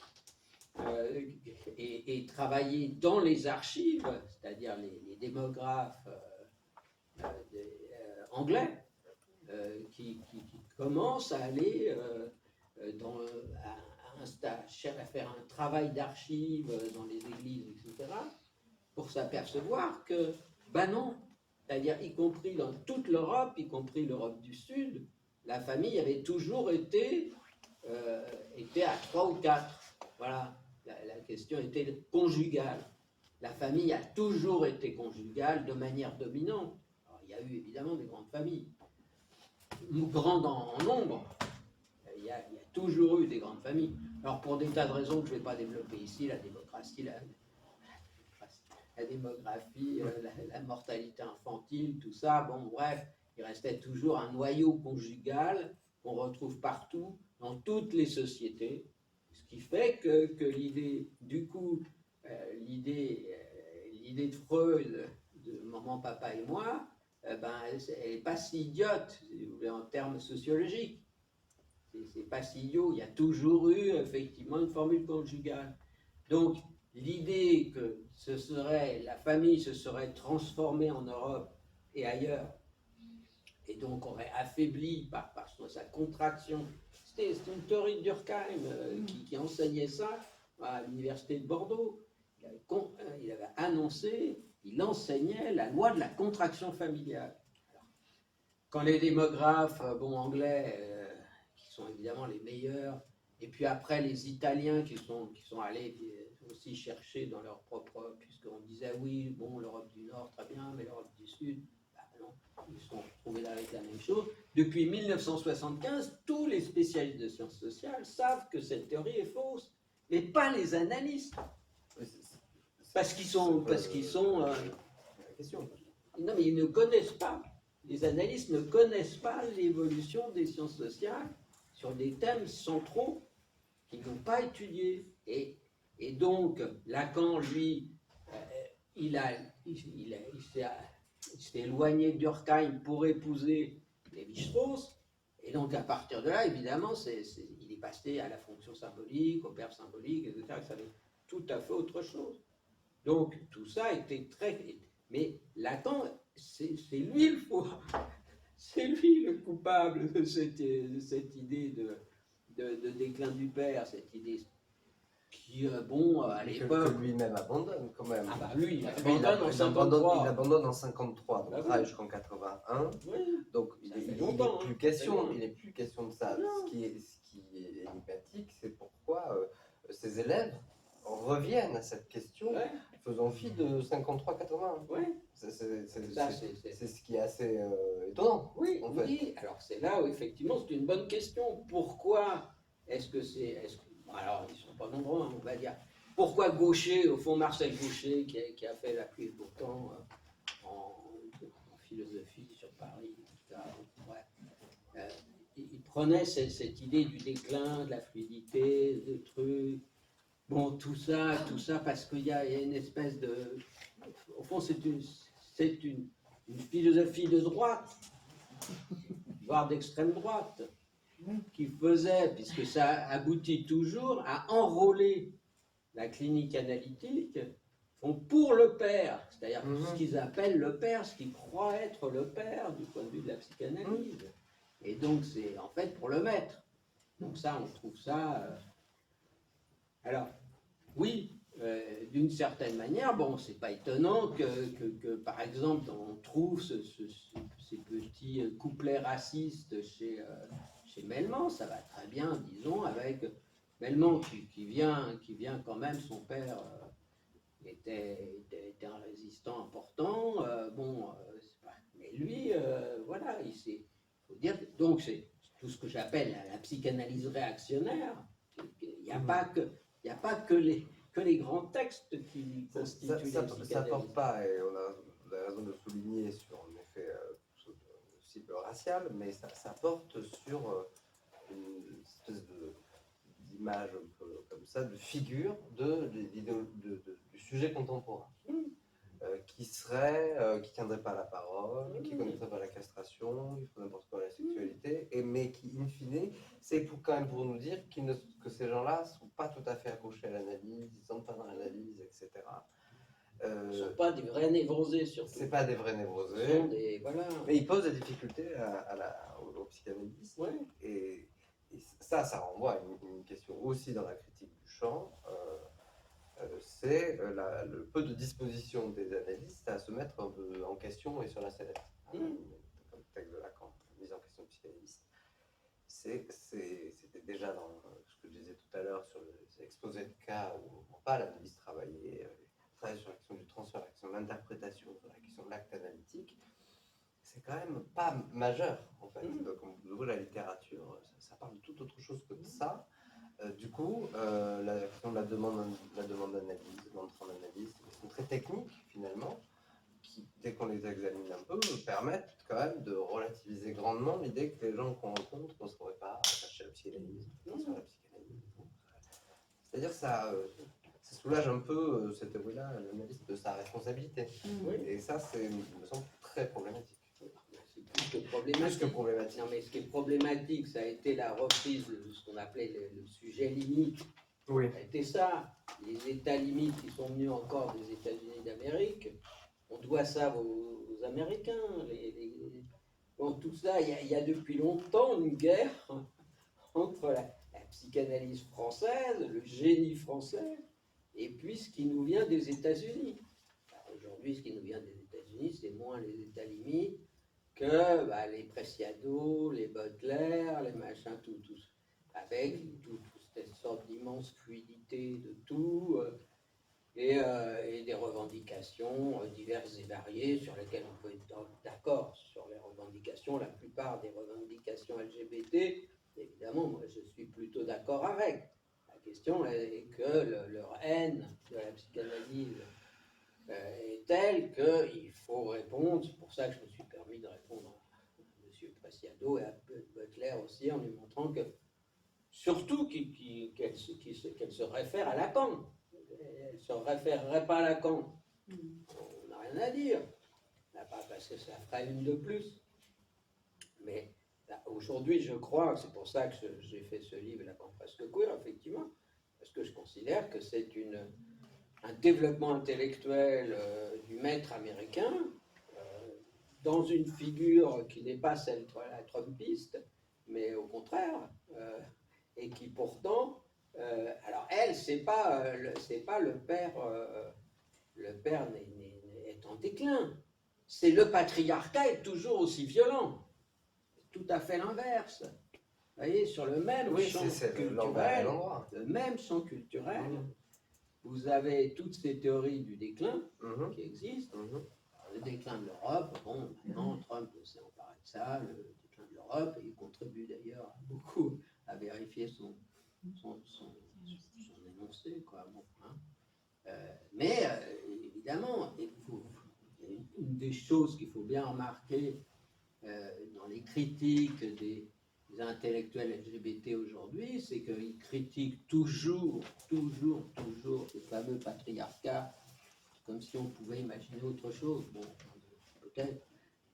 et travailler dans les archives, c'est-à-dire les démographes anglais, qui commencent à aller à faire un travail d'archives dans les églises, etc., pour s'apercevoir que, ben non, c'est-à-dire y compris dans toute l'Europe, y compris l'Europe du Sud, la famille avait toujours été à 3 ou 4. Voilà, la question était conjugale. La famille a toujours été conjugale de manière dominante. Alors, il y a eu évidemment des grandes familles, grandes en nombre. Il y a toujours eu des grandes familles. Alors pour des tas de raisons que je ne vais pas développer ici, la démographie, la mortalité infantile, tout ça, bon bref, il restait toujours un noyau conjugal qu'on retrouve partout, dans toutes les sociétés, ce qui fait que l'idée, du coup, l'idée de Freud, de maman, papa et moi, elle n'est pas si idiote, si vous voulez, en termes sociologiques. C'est pas si idiot, il y a toujours eu effectivement une formule conjugale. Donc l'idée que la famille se serait transformée en Europe et ailleurs, et donc aurait affaibli par sa contraction. C'était une théorie de Durkheim qui enseignait ça à l'université de Bordeaux. Il avait annoncé, il enseignait la loi de la contraction familiale. Alors, quand les démographes anglais, qui sont évidemment les meilleurs, et puis après les Italiens qui sont allés aussi chercher dans leur propre, puisqu'on disait oui, bon, l'Europe du Nord, très bien, mais l'Europe du Sud, non, ils se sont retrouvés là avec la même chose. Depuis 1975, tous les spécialistes de sciences sociales savent que cette théorie est fausse, mais pas les analystes. Parce qu'ils sont non, mais ils ne connaissent pas. Les analystes ne connaissent pas l'évolution des sciences sociales sur des thèmes centraux qu'ils n'ont pas étudiés. Et donc, Lacan, lui, il s'est éloigné de Durkheim pour épouser Lévi-Strauss. Et donc, à partir de là, évidemment, il est passé à la fonction symbolique, au père symbolique, etc. Ça avait tout à fait autre chose. Donc, tout ça était très... Mais Lacan, c'est lui le faux. C'est lui le coupable de cette idée de déclin du père, cette idée qui, à l'époque... Que lui-même abandonne quand même. Ah bah lui, il abandonne en 53. Il abandonne en 53, donc bah travaille jusqu'en 81. Oui. Donc il n'est plus question de ça. Ce qui est énigmatique, c'est pourquoi ces élèves reviennent à cette question, faisant fi de 53-81. Ouais. C'est ce qui est assez étonnant. Oui, en fait. Oui. Alors c'est là où effectivement c'est une bonne question. Pourquoi est-ce que alors ils ne sont pas nombreux, on va dire. Pourquoi Gaucher, au fond Marcel Gaucher, qui a fait la pluie et le beau temps en philosophie sur Paris, etc. Il prenait cette idée du déclin, de la fluidité, de trucs. Bon, tout ça parce qu'il y a une espèce de... Au fond, c'est une philosophie de droite, voire d'extrême droite, qui faisait, puisque ça aboutit toujours à enrôler la clinique analytique pour le père, c'est-à-dire ce qu'ils appellent le père, ce qu'ils croient être le père du point de vue de la psychanalyse. Et donc, c'est en fait pour le maître. Donc ça, on trouve ça... Alors, oui, d'une certaine manière, bon, c'est pas étonnant que, par exemple, on trouve ces petits couplets racistes chez Melman. Ça va très bien, disons, avec Melman qui vient quand même, son père était un résistant important. Mais lui, voilà, faut dire, donc c'est tout ce que j'appelle la psychanalyse réactionnaire. Il n'y a pas que les grands textes qui constituent la psychanalyse. Ça porte pas, et on a raison de souligner sur en effet le cible racial, mais ça porte sur une espèce d'image un peu comme ça, de figure du sujet contemporain, qui tiendrait pas la parole, qui connaîtrait pas la castration, il faut n'importe quoi la sexualité, mais qui, in fine, c'est quand même pour nous dire que ces gens-là sont pas tout à fait accrochés à l'analyse, ils sont pas dans l'analyse, etc. Ce ne sont pas des vrais névrosés, surtout. C'est pas des vrais névrosés. Ce sont des, voilà. Mais ils posent des difficultés aux psychanalystes. Ouais. Et ça renvoie à une question aussi dans la critique du chant. C'est le peu de disposition des analystes à se mettre un peu en question et sur la sellette. Comme le texte de Lacan, mise en question psychanalyste. C'était déjà dans ce que je disais tout à l'heure sur l'exposé de cas où on pas l'analyse travailler sur la question du transfert, la question de l'interprétation, sur la question de l'acte analytique. C'est quand même pas majeur en fait. Donc, vous ouvrez la littérature, ça parle de toute autre chose que de ça. Du coup, la question de la demande d'analyse, l'entrée en analyse, c'est une question très technique finalement, qui, dès qu'on les examine un peu, permettent quand même de relativiser grandement l'idée que les gens qu'on rencontre ne seraient pas attachés à la psychanalyse, sur la psychanalyse. C'est-à-dire ça soulage un peu cette théorie-là, l'analyste, de sa responsabilité. Et ça, me semble très problématique. C'est plus que problématique. Non, mais ce qui est problématique, ça a été la reprise de ce qu'on appelait le sujet limite. Oui. Ça a été ça. Les États limites qui sont venus encore des États-Unis d'Amérique, on doit ça aux Américains. Bon, tout ça, il y a depuis longtemps une guerre entre la psychanalyse française, le génie français, et puis ce qui nous vient des États-Unis. Aujourd'hui, ce qui nous vient des États-Unis, c'est moins les États limites que les Preciado, les Butler, les machins, tout, avec toute cette sorte d'immense fluidité de tout, et des revendications diverses et variées sur lesquelles on peut être d'accord sur les revendications. La plupart des revendications LGBT, évidemment, moi je suis plutôt d'accord avec. La question est que leur haine de la psychanalyse est telle qu'il faut répondre. C'est pour ça que je me suis permis de répondre à M. Preciado et à Butler aussi, en lui montrant que, surtout qu'elle se réfère à Lacan. Elle ne se référerait pas à Lacan. On n'a rien à dire. Parce que ça ferait une de plus. Mais aujourd'hui, je crois, c'est pour ça que j'ai fait ce livre, Lacan presque queer, effectivement, parce que je considère que c'est un développement intellectuel du maître américain dans une figure qui n'est pas celle de la trumpiste, mais au contraire, et qui pourtant, alors elle, c'est pas le père, le père est en déclin, c'est le patriarcat est toujours aussi violent, tout à fait l'inverse. Vous voyez, sur le même champ culturel, le même champ culturel, vous avez toutes ces théories du déclin qui existent. Alors, le déclin de l'Europe, bon, maintenant Trump s'est emparé de ça, le déclin de l'Europe, et il contribue d'ailleurs beaucoup à vérifier son énoncé, quoi. Bon, hein. Mais évidemment, une des choses qu'il faut bien remarquer dans les critiques des intellectuels LGBT aujourd'hui, c'est qu'ils critiquent toujours ce fameux patriarcat, comme si on pouvait imaginer autre chose. Bon, peut-être,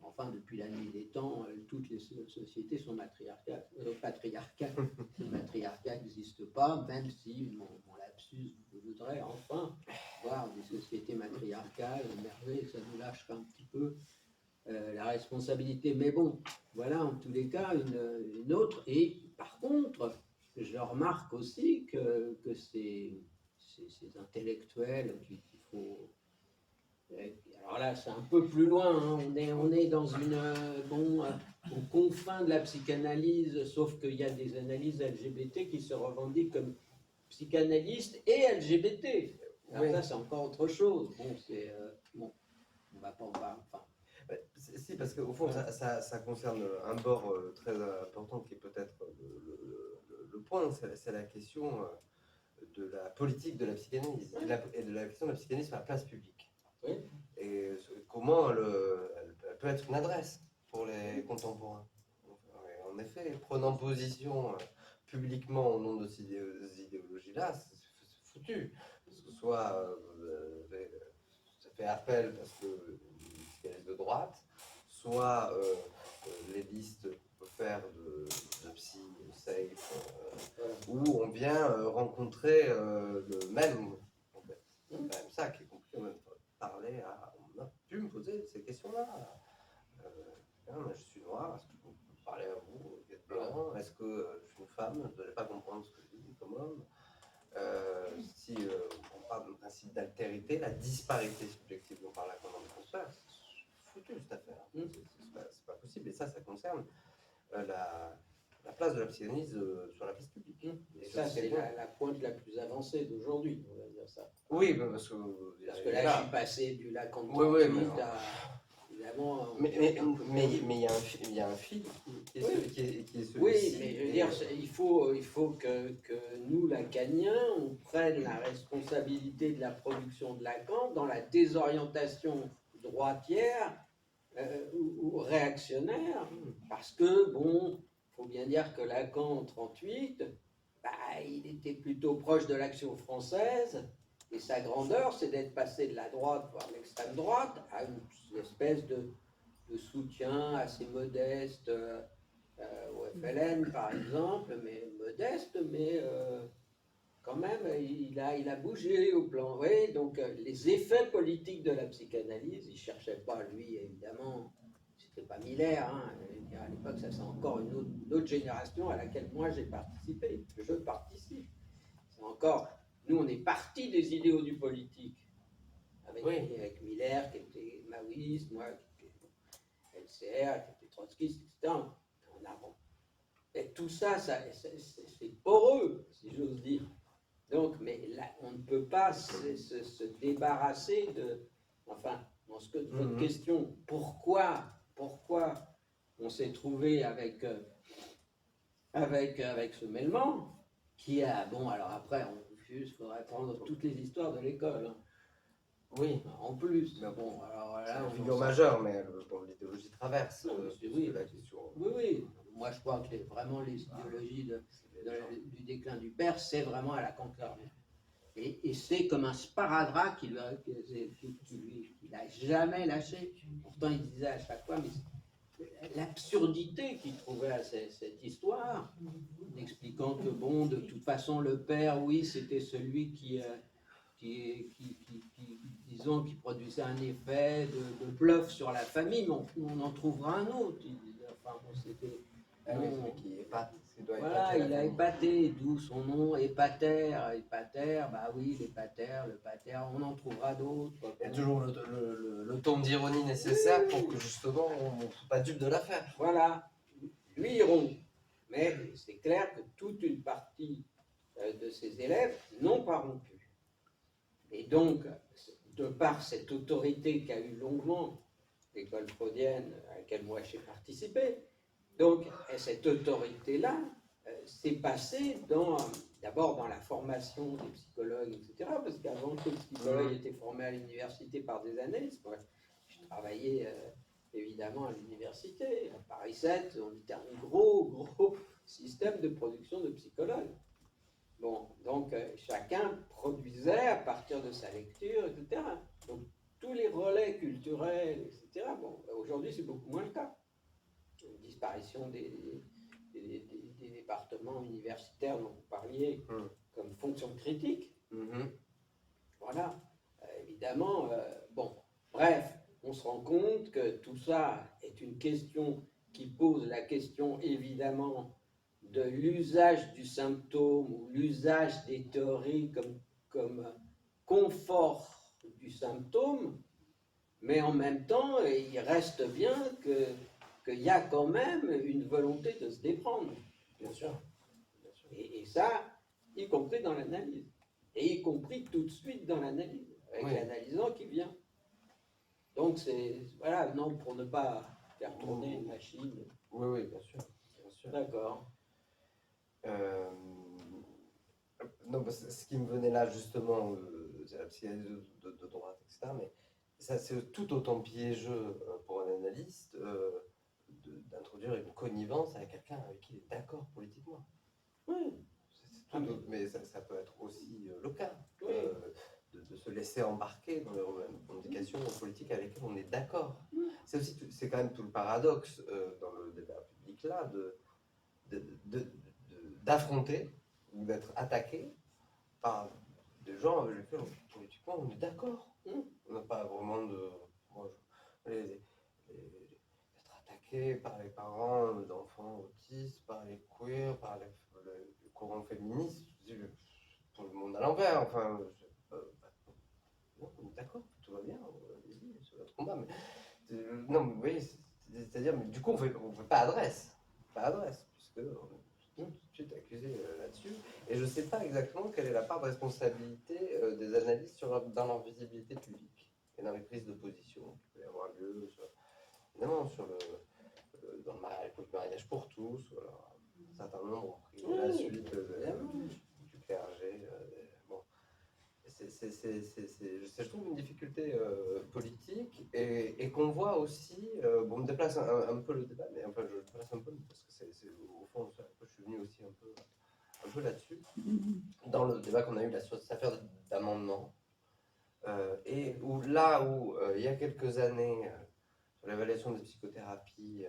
enfin, depuis la nuit des temps, toutes les sociétés sont patriarcales. Le patriarcat n'existe pas, même si, mon lapsus voudrait enfin voir des sociétés matriarcales, merveilleux, ça nous lâcherait un petit peu la responsabilité. Mais bon, voilà, en tous les cas, une autre. Et par contre, je remarque aussi que ces intellectuels qu'il faut... Alors là, c'est un peu plus loin, hein. On est dans aux confins de la psychanalyse, sauf qu'il y a des analyses LGBT qui se revendiquent comme psychanalystes et LGBT. Alors ça, c'est encore autre chose. Bon, c'est... on va pas en parler. Enfin, si, parce qu'au fond, ça concerne un bord très important qui est peut-être le point, c'est la question de la politique de la psychanalyse et de la question de la psychanalyse sur la place publique. Oui. Et comment elle peut être une adresse pour les contemporains. En effet, prenant position publiquement au nom de ces idéologies-là, c'est foutu. Que ce soit fait appel parce que une psychanalyse de droite, soit les listes qu'on peut faire de psy, safe, où on vient rencontrer le même. En fait. C'est quand même ça qui est compliqué. On a pu me poser ces questions-là. Je suis noir, est-ce que je peux parler à vous? Vous êtes blanc? Est-ce que je suis une femme? Vous n'allez pas comprendre ce que je dis comme homme. Si on parle du principe d'altérité, la disparité subjective dont parle Lacan dans le transfert, c'est foutu cette affaire. C'est pas possible. Et ça concerne la place de la psychanalyse sur la place publique. Et ça, c'est la pointe la plus avancée d'aujourd'hui, on va dire ça. Oui, parce que là, je suis passé du Lacan de à... Évidemment, mais il y a un fil qui est celui-ci. Oui, mais je veux dire, il faut que nous, Lacaniens, on prenne la responsabilité de la production de Lacan dans la désorientation droitière ou réactionnaire, parce que, bon, il faut bien dire que Lacan, en 1938, il était plutôt proche de l'Action française, et sa grandeur, c'est d'être passé de la droite, voire l'extrême droite, à une espèce de soutien assez modeste au FLN, par exemple, mais modeste, mais quand même, il a bougé au plan. Oui, donc les effets politiques de la psychanalyse, il ne cherchait pas, lui, évidemment, c'était pas Miller, hein, à l'époque, ça c'est encore une autre génération à laquelle moi j'ai participé, je participe. C'est encore, nous on est parti des idéaux du politique, avec Miller qui était maoïste, moi qui était LCR, qui était trotskiste, etc. En avant. Et tout ça, c'est poreux, si j'ose dire. Donc, mais là, on ne peut pas se débarrasser de... Enfin, dans votre question, pourquoi on s'est trouvé avec ce mêlement qui a... Bon, alors après, il faudrait prendre toutes les histoires de l'école. Hein. Oui. En plus. Mais bon, alors là... C'est une figure majeure, mais l'idéologie traverse la question. Oui. Moi, je crois que vraiment l'idéologie du déclin du père, c'est vraiment à la conquête. Et c'est comme un sparadrap qu'il n'a jamais lâché. Pourtant, il disait à chaque fois, mais l'absurdité qu'il trouvait à cette histoire, expliquant que, bon, de toute façon, le père, oui, c'était celui qui disons, qui produisait un effet de bluff sur la famille, mais on en trouvera un autre. Enfin, bon, c'était... qui épate. Voilà, il a épaté, d'où son nom, épater, bah oui, le pater, on en trouvera d'autres. Il y a toujours le ton d'ironie nécessaire pour que justement on ne soit pas dupe de l'affaire. Voilà, lui il rompt, mais c'est clair que toute une partie de ses élèves n'ont pas rompu. Et donc, de par cette autorité qu'a eu longuement l'école freudienne à laquelle moi j'ai participé, donc cette autorité-là s'est passée d'abord dans la formation des psychologues, etc. Parce qu'avant que le psychologue était formé à l'université par des analystes, moi, je travaillais évidemment à l'université, à Paris 7, on était un gros système de production de psychologues. Bon, donc chacun produisait à partir de sa lecture, etc. Donc tous les relais culturels, etc. Bon, aujourd'hui c'est beaucoup moins le cas. Une disparition des départements universitaires dont vous parliez comme fonction critique. Voilà, évidemment, bon, bref, on se rend compte que tout ça est une question qui pose la question évidemment de l'usage du symptôme ou l'usage des théories comme confort du symptôme, mais en même temps, il reste bien qu'il y a quand même une volonté de se déprendre. Bien sûr. Et ça, y compris dans l'analyse. Et y compris tout de suite dans l'analyse, avec l'analysant qui vient. Donc c'est, voilà, non, pour ne pas faire tourner une machine. Oui, bien sûr. D'accord. Non, ce qui me venait là, justement, c'est la psychanalyse de droite, etc. Mais ça, c'est tout autant piégeux pour un analyste d'introduire une connivence avec quelqu'un avec qui il est d'accord politiquement. Oui. Mais ça peut être aussi le cas. se laisser embarquer dans les revendications politiques avec lesquelles on est d'accord. C'est quand même tout le paradoxe dans le débat public là, d'affronter ou d'être attaqué par des gens avec lesquels politiquement on est d'accord. On n'a pas vraiment de... être attaqué par les parents d'enfants autistes, par les queers, par le courant féministe, pour le monde à l'envers. Enfin, on est d'accord, tout va bien, c'est notre combat. Mais, non, mais vous voyez, c'est-à-dire, mais du coup, on ne fait pas adresse. Puisque on est tout de suite accusé là-dessus. Et je ne sais pas exactement quelle est la part de responsabilité des analystes dans leur visibilité publique et dans les prises de position qui peuvent avoir lieu, évidemment, dans le mariage pour tous, un certain nombre ont pris la suite du clergé. Bon. Je trouve une difficulté politique et qu'on voit aussi, bon, on me déplace un peu le débat, mais enfin je le déplace un peu parce que au fond, je suis venu aussi un peu là-dessus, dans le débat qu'on a eu là sur cette affaire d'amendement, et où il y a quelques années, sur l'évaluation des psychothérapies,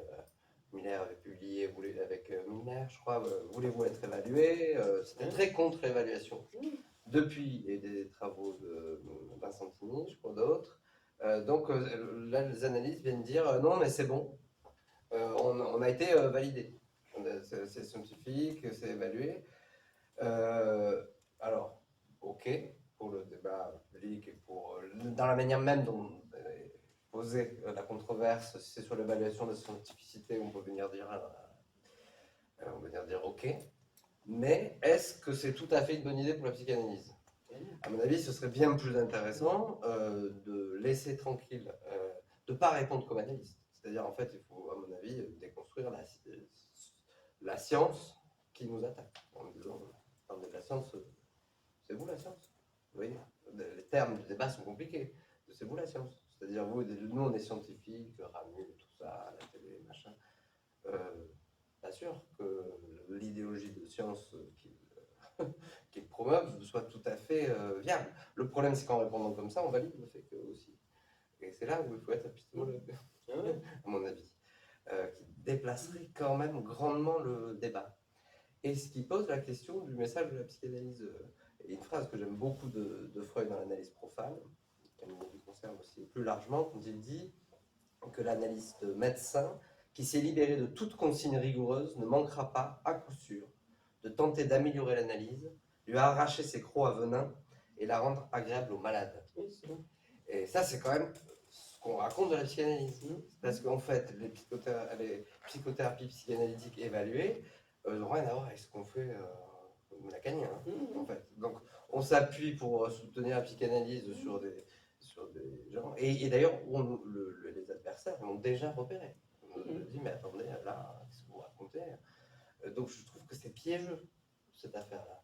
Miller avait publié avec Miller, je crois, Voulez-vous être évalué, c'était très contre-évaluation. Depuis, il y a des travaux de Vincentini, je crois d'autres. Donc là, les analystes viennent dire non, mais c'est bon, on a été validé. C'est scientifique, c'est évalué. Alors, ok, pour le débat public et dans la manière même dont poser la controverse, si c'est sur l'évaluation de la scientificité, on peut venir dire ok. Mais est-ce que c'est tout à fait une bonne idée pour la psychanalyse? À mon avis, ce serait bien plus intéressant de laisser tranquille, de ne pas répondre comme analyste. C'est-à-dire, en fait, il faut, à mon avis, déconstruire la science qui nous attaque. En disant, attendez, la science, c'est vous la science? Vous voyez, les termes du débat sont compliqués. C'est vous la science? C'est-à-dire, nous, on est scientifiques, Ramu, tout ça, la télé, machin. Pas sûr que l'idéologie de science qu'ils promeuvent soit tout à fait viable. Le problème, c'est qu'en répondant comme ça, on valide le fait que aussi. Et c'est là où il faut être épistémologue, à mon avis, qui déplacerait quand même grandement le débat. Et ce qui pose la question du message de la psychanalyse. Et une phrase que j'aime beaucoup de Freud dans l'analyse profane, qui lui concerne aussi plus largement, quand il dit que l'analyste médecin, qui s'est libéré de toute consigne rigoureuse, ne manquera pas, à coup sûr, de tenter d'améliorer l'analyse, lui arracher ses crocs à venin et la rendre agréable aux malades. Et ça, c'est quand même ce qu'on raconte de la psychanalyse. Parce qu'en fait, les psychothérapies psychanalytiques évaluées n'ont rien à voir avec ce qu'on fait lacanien, en fait. Donc, on s'appuie pour soutenir la psychanalyse sur des gens. Et d'ailleurs, les adversaires l'ont déjà repéré. On nous dit, mais attendez, là, qu'est-ce que vous racontez? Donc, je trouve que c'est piégeux, cette affaire-là.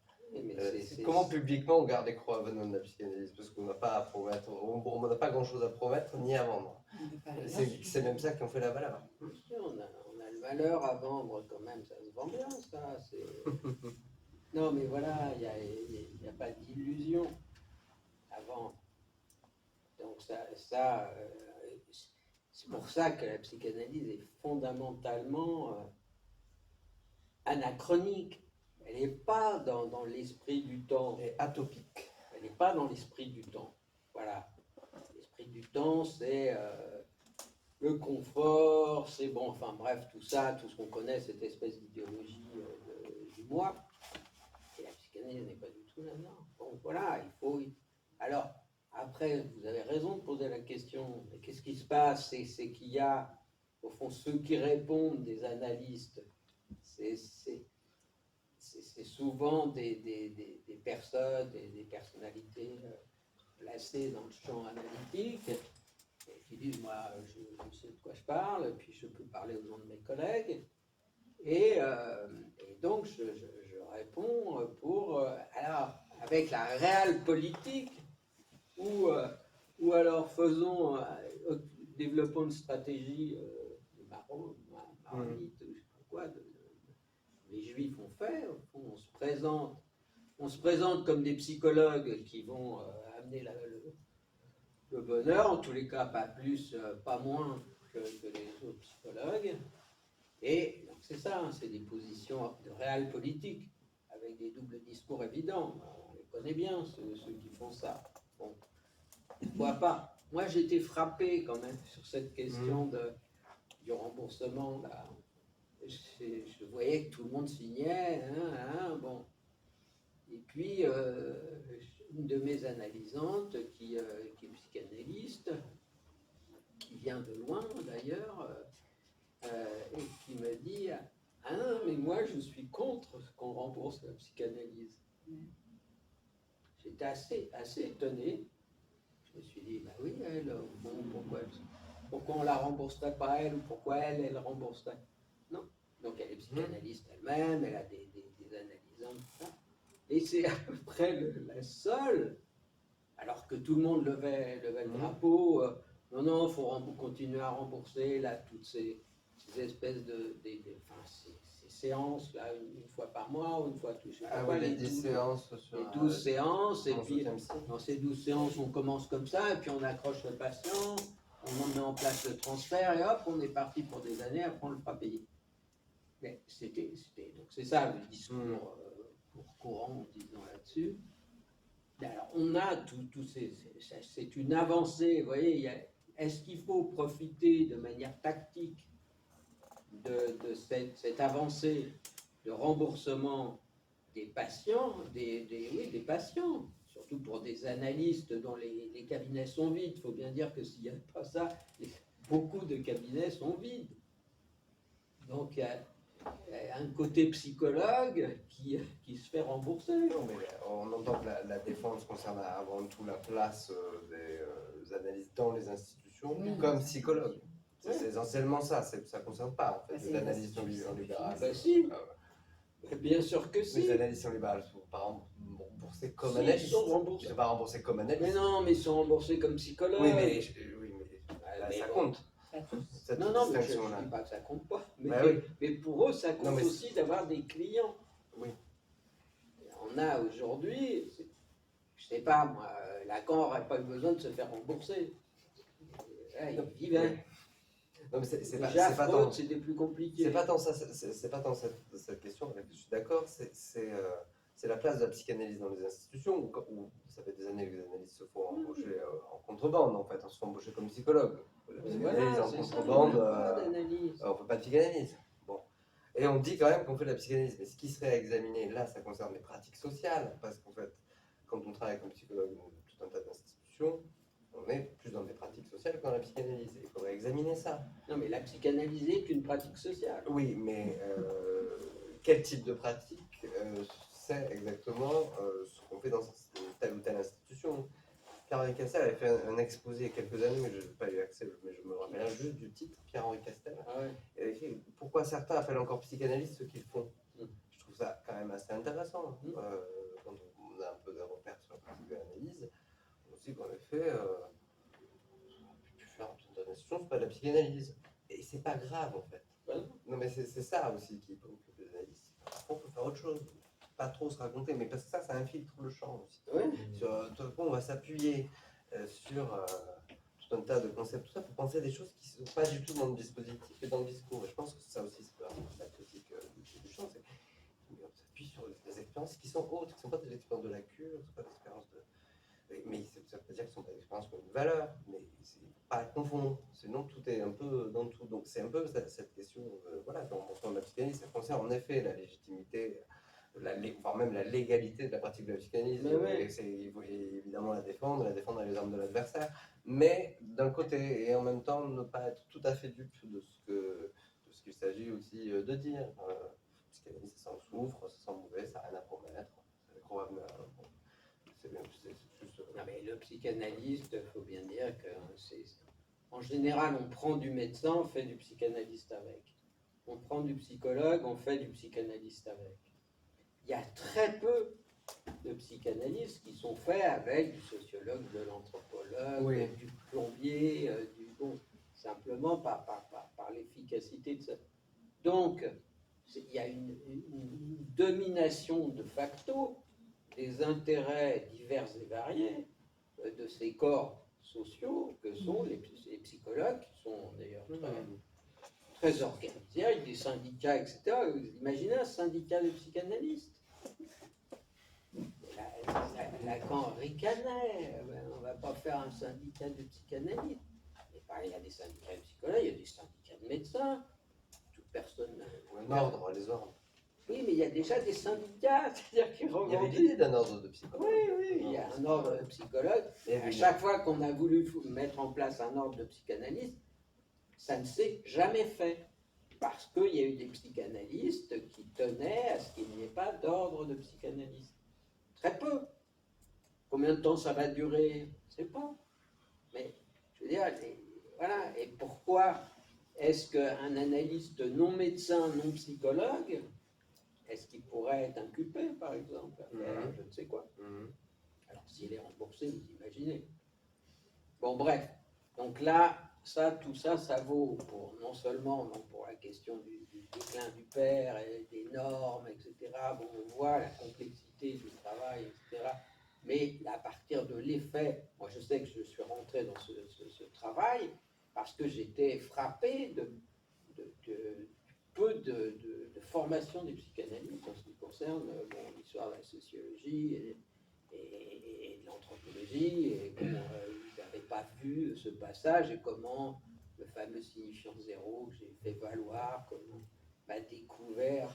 Comment publiquement on garde les croix à venin de la psychanalyse? Parce qu'on n'a pas à promettre, on n'a pas grand-chose à promettre ni à vendre. C'est même ça qui en fait la valeur. On a le valeur à vendre quand même, ça se vend bien, ça. Non, mais voilà, il n'y a pas d'illusion à vendre. Donc c'est pour ça que la psychanalyse est fondamentalement anachronique. Elle n'est pas dans l'esprit du temps. Et atopique. Elle n'est pas dans l'esprit du temps. Voilà. L'esprit du temps, c'est le confort, c'est bon, enfin bref, tout ça, tout ce qu'on connaît, cette espèce d'idéologie du moi. Et la psychanalyse n'est pas du tout là-dedans. Bon, voilà, il faut... Alors, après, vous avez raison de poser la question, mais qu'est-ce qui se passe? C'est qu'il y a, au fond, ceux qui répondent, des analystes, c'est souvent des personnes, des personnalités placées dans le champ analytique, et qui disent, moi, je sais de quoi je parle, et puis je peux parler au nom de mes collègues, et donc je réponds alors, avec la réelle politique, ou alors développons une stratégie de maronite, je ne sais pas quoi, les Juifs ont fait, on se présente comme des psychologues qui vont amener le bonheur, en tous les cas pas plus, pas moins que les autres psychologues. Et donc c'est ça, hein, c'est des positions de réel politique, avec des doubles discours évidents. On les connaît bien, ceux qui font ça. Bon, pourquoi pas? Moi j'ai été frappé quand même sur cette question du remboursement. Là. Je voyais que tout le monde signait, bon. Et puis, une de mes analysantes, qui est psychanalyste, qui vient de loin d'ailleurs, et qui me dit « Ah non, mais moi je suis contre qu'on rembourse la psychanalyse. » J'étais assez étonné. Je me suis dit « Bah oui, elle, bon, pourquoi on la rembourserait pas elle, ou pourquoi elle rembourserait ?» Non. Donc elle est psychanalyste elle-même, elle a des analysantes, tout ça. Et c'est à peu près la seule, alors que tout le monde levait le drapeau, non, il faut continuer à rembourser là, toutes ces espèces ces séances, là, une fois par mois, ou une fois tous les 10 séances sur les 12 séances, et puis dans dans ces 12 séances, on commence comme ça, et puis on accroche le patient, on met en place le transfert, et hop, on est parti pour des années, après on le fera payer. Mais donc c'est ça le discours courant, disons là-dessus. Alors, on a c'est une avancée, vous voyez, est-ce qu'il faut profiter de manière tactique de cette avancée de remboursement des patients, des patients, surtout pour des analystes dont les cabinets sont vides. Il faut bien dire que s'il n'y a pas ça, beaucoup de cabinets sont vides. Donc, il y a un côté psychologue qui se fait rembourser. Non, mais on entend que la défense concerne avant tout la place des analystes dans les institutions comme psychologues. C'est essentiellement ça, ça ne concerne pas en fait, les analystes en libéral. Ben si, bien sûr que si. Les analystes en libéral sont pas remboursés comme analystes. Ils sont pas remboursés comme analystes. Mais non, mais ils sont remboursés comme psychologues. Oui, mais ça compte. Non, mais je ne dis pas que ça compte pas. Mais pour eux, ça compte aussi d'avoir des clients. Oui. On a aujourd'hui, je sais pas moi, Lacan n'aurait pas eu besoin de se faire rembourser. Là, il vivait. Non, mais c'est déjà, pas tant. C'était plus compliqué. C'est pas tant ça, c'est pas tant cette question avec laquelle je suis d'accord, c'est la place de la psychanalyse dans les institutions où ça fait des années que les analystes se font embaucher en contrebande, en fait, on se fait embaucher comme psychologue. La psychanalyse en contrebande, on ne fait pas de psychanalyse. Bon. Et on dit quand même qu'on fait de la psychanalyse, mais ce qui serait examiné, là, ça concerne les pratiques sociales, parce qu'en fait, quand on travaille comme psychologue dans tout un tas d'institutions, on est plus dans des pratiques sociales que dans la psychanalyse. Il faudrait examiner ça. Non, mais la psychanalyse est une pratique sociale. Oui, mais quel type de pratique c'est exactement ce qu'on fait dans telle ou telle institution. Pierre-Henri Castel avait fait un exposé il y a quelques années, mais je n'ai pas eu accès, mais je me rappelle juste du titre, Pierre-Henri Castel. Ah ouais. Il avait écrit « Pourquoi certains appellent encore psychanalyste ce qu'ils font ?» Je trouve ça quand même assez intéressant. Quand on a un peu de repères sur la pratique de l'analyse, on se dit qu'en effet, on a pu faire en toute institution, ce n'est pas de la psychanalyse. Et c'est pas grave en fait. Non, mais c'est ça aussi qui préoccupe les analystes. On peut faire autre chose. Pas trop se raconter, mais parce que ça infiltre le champ aussi. Tout le coup, on va s'appuyer sur tout un tas de concepts, tout ça, pour penser à des choses qui ne sont pas du tout dans le dispositif et dans le discours. Et je pense que ça aussi, c'est la critique du champ. On s'appuie sur des expériences qui sont autres, qui ne sont pas des expériences de la cure, ce pas des expériences de. Mais ça veut dire que ce ne sont pas des expériences qui ont une valeur, mais il ne faut pas confondre. Sinon, tout est un peu dans tout. Donc, c'est un peu cette question, voilà, dans la psychanalyse, ça concerne en effet la légitimité. Voire même la légalité de la pratique de la psychanalyse. Il faut évidemment la défendre les armes de l'adversaire, mais d'un côté, et en même temps ne pas être tout à fait dupe de ce qu'il s'agit aussi de dire. La psychanalyse, ça s'en souffre, ça sent mauvais, ça n'a rien à promettre. C'est juste. Non, mais le psychanalyste, il faut bien dire que en général, on prend du médecin, on fait du psychanalyste avec. On prend du psychologue, on fait du psychanalyste avec. Il y a très peu de psychanalystes qui sont faits avec du sociologue, de l'anthropologue, du plombier, simplement par l'efficacité de ça. Donc, il y a une domination de facto des intérêts divers et variés de ces corps sociaux que sont les psychologues, qui sont d'ailleurs très organisés, avec des syndicats, etc. Vous imaginez un syndicat de psychanalystes? Lacan ricanait, on ne va pas faire un syndicat de psychanalystes. Mais pareil, il y a des syndicats de psychologues, il y a des syndicats de médecins, toute personne. Ou un ordre, les ordres. Oui, mais il y a déjà des syndicats, c'est-à-dire qu'ils Il y avait revendiquent. l'idée d'un ordre de psychologue. Oui, il y a un ordre de psychologue. À chaque fois qu'on a voulu mettre en place un ordre de psychanalyste, ça ne s'est jamais fait. Parce qu'il y a eu des psychanalystes qui tenaient à ce qu'il n'y ait pas d'ordre de psychanalyste. Très peu. Combien de temps ça va durer? Je ne sais pas. Mais, je veux dire, voilà. Et pourquoi est-ce qu'un analyste non médecin, non psychologue, est-ce qu'il pourrait être inculpé, par exemple, je ne sais quoi? Alors, s'il est remboursé, vous imaginez. Bon, bref. Donc là, tout ça, ça vaut pour, non seulement pour la question du déclin du père et des normes, etc. Bon, on voit la complexité du travail, etc. Mais à partir de l'effet, moi je sais que je suis rentré dans ce travail parce que j'étais frappé du peu de formation des psychanalystes en ce qui concerne l'histoire de la sociologie et de l'anthropologie, et comment ils n'avaient pas vu ce passage, et comment le fameux signifiant zéro que j'ai fait valoir, comment m'a découvert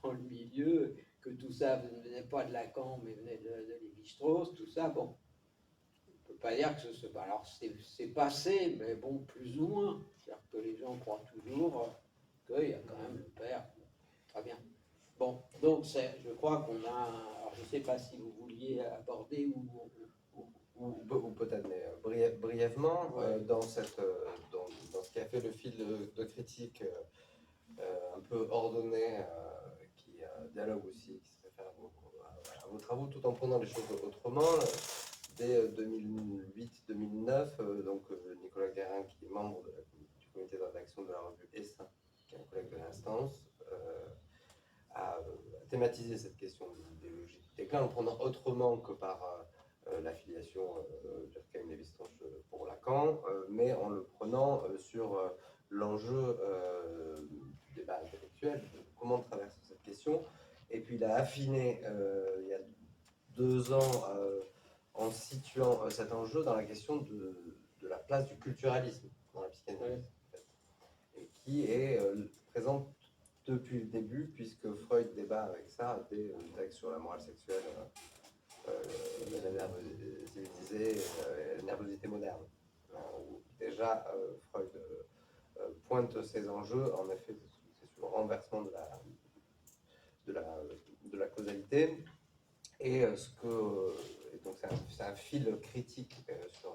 dans le milieu, que tout ça ne venait pas de Lacan, mais venait de Lévi-Strauss, tout ça, bon, on ne peut pas dire que ce... Alors, c'est passé, mais bon, plus ou moins. C'est-à-dire que les gens croient toujours qu'il y a quand même le père. Très bien. Bon, donc je crois qu'on a... Alors, je ne sais pas si vous vouliez aborder ou peut-être, mais brièvement, dans ce qui a fait le fil de critique un peu ordonné, qui dialogue aussi, qui se réfère à vos travaux, tout en prenant les choses autrement. Dès 2008-2009, donc Nicolas Guérin, qui est membre du comité de rédaction de la revue Essaim, qui est un collègue de l'instance, a thématisé cette question de l'idéologie du déclin en prenant autrement que par l'affiliation Durkheim Lévi-Strauss pour Lacan, mais en le prenant sur l'enjeu du débat intellectuel, de comment on traverse cette question. Et puis il a affiné il y a 2 ans en situant cet enjeu dans la question de la place du culturalisme dans la psychanalyse, en fait, et qui est présente depuis le début, puisque Freud débat avec ça, dès un texte sur la morale sexuelle, la nervosité moderne, où déjà Freud pointe ces enjeux. En effet, c'est sur le renversement de la causalité, et donc c'est un fil critique sur,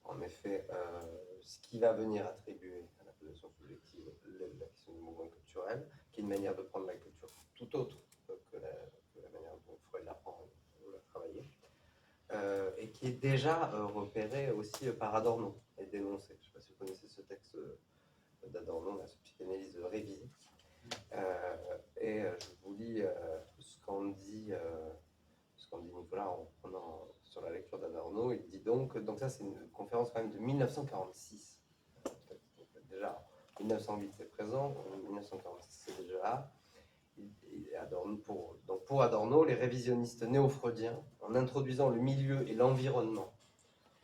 en effet, ce qui va venir attribuer à la position subjective la question du mouvement culturel, qui est une manière de prendre la culture tout autre que la manière dont Freud l'apprend ou l'a travaillé, et qui est déjà repéré aussi par Adorno et dénoncé. Je ne sais pas si vous connaissez ce texte d'Adorno, la psychanalyse révisée. Et je vous lis ce qu'en dit Nicolas en prenant sur la lecture d'Adorno. Il dit donc ça c'est une conférence quand même de 1946. Déjà, 1908 c'est présent, 1946 c'est déjà là. Pour Adorno, les révisionnistes néo-freudiens, en introduisant le milieu et l'environnement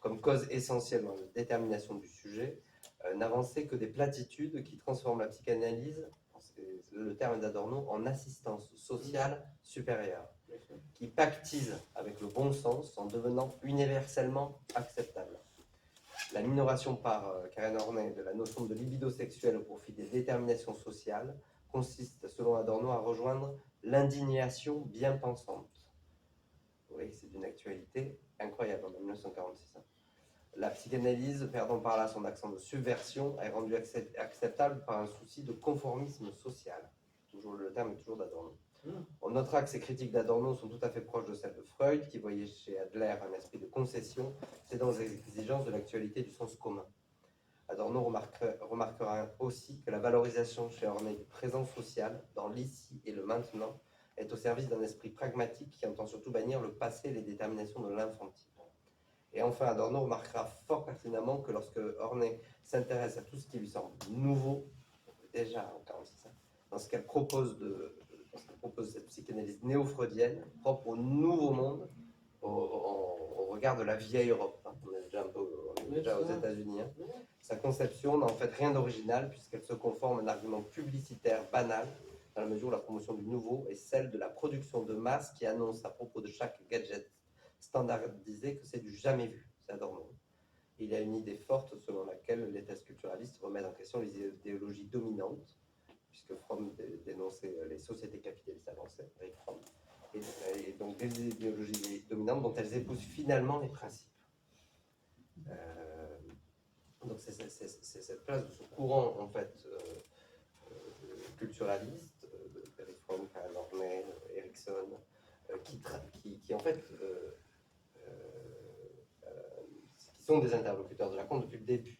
comme cause essentielle dans la détermination du sujet, n'avançaient que des platitudes qui transforment la psychanalyse, c'est le terme d'Adorno, en assistance sociale supérieure, qui pactise avec le bon sens en devenant universellement acceptable. La minoration par Karen Horney de la notion de libido sexuelle au profit des déterminations sociales consiste, selon Adorno, à rejoindre l'indignation bien pensante. Vous voyez, c'est d'une actualité incroyable en 1946. La psychanalyse, perdant par là son accent de subversion, est rendue acceptable par un souci de conformisme social. Le terme est toujours d'Adorno. On notera que ces critiques d'Adorno sont tout à fait proches de celles de Freud, qui voyait chez Adler un esprit de concession, cédant aux exigences de l'actualité du sens commun. Adorno remarquera aussi que la valorisation chez Horney du présent social, dans l'ici et le maintenant, est au service d'un esprit pragmatique qui entend surtout bannir le passé et les déterminations de l'infantile. Et enfin, Adorno remarquera fort pertinemment que lorsque Horney s'intéresse à tout ce qui lui semble nouveau, déjà en 1946, dans ce qu'elle propose cette psychanalyse néo-freudienne, propre au nouveau monde, au regard de la vieille Europe. On est déjà aux États-Unis. Sa conception n'a en fait rien d'original puisqu'elle se conforme à un argument publicitaire banal, dans la mesure où la promotion du nouveau est celle de la production de masse qui annonce à propos de chaque gadget standardisé que c'est du jamais vu. C'est Adorno. Il y a une idée forte selon laquelle les thèses culturalistes remettent en question les idéologies dominantes, puisque Fromm dénonçait les sociétés capitalistes avancées, avec Fromm, et donc des idéologies dominantes dont elles épousent finalement les principes. Donc c'est cette place de ce courant en fait culturaliste de Perry Fromm, Karl Horney, Erikson, qui en fait qui sont des interlocuteurs de Lacan depuis le début.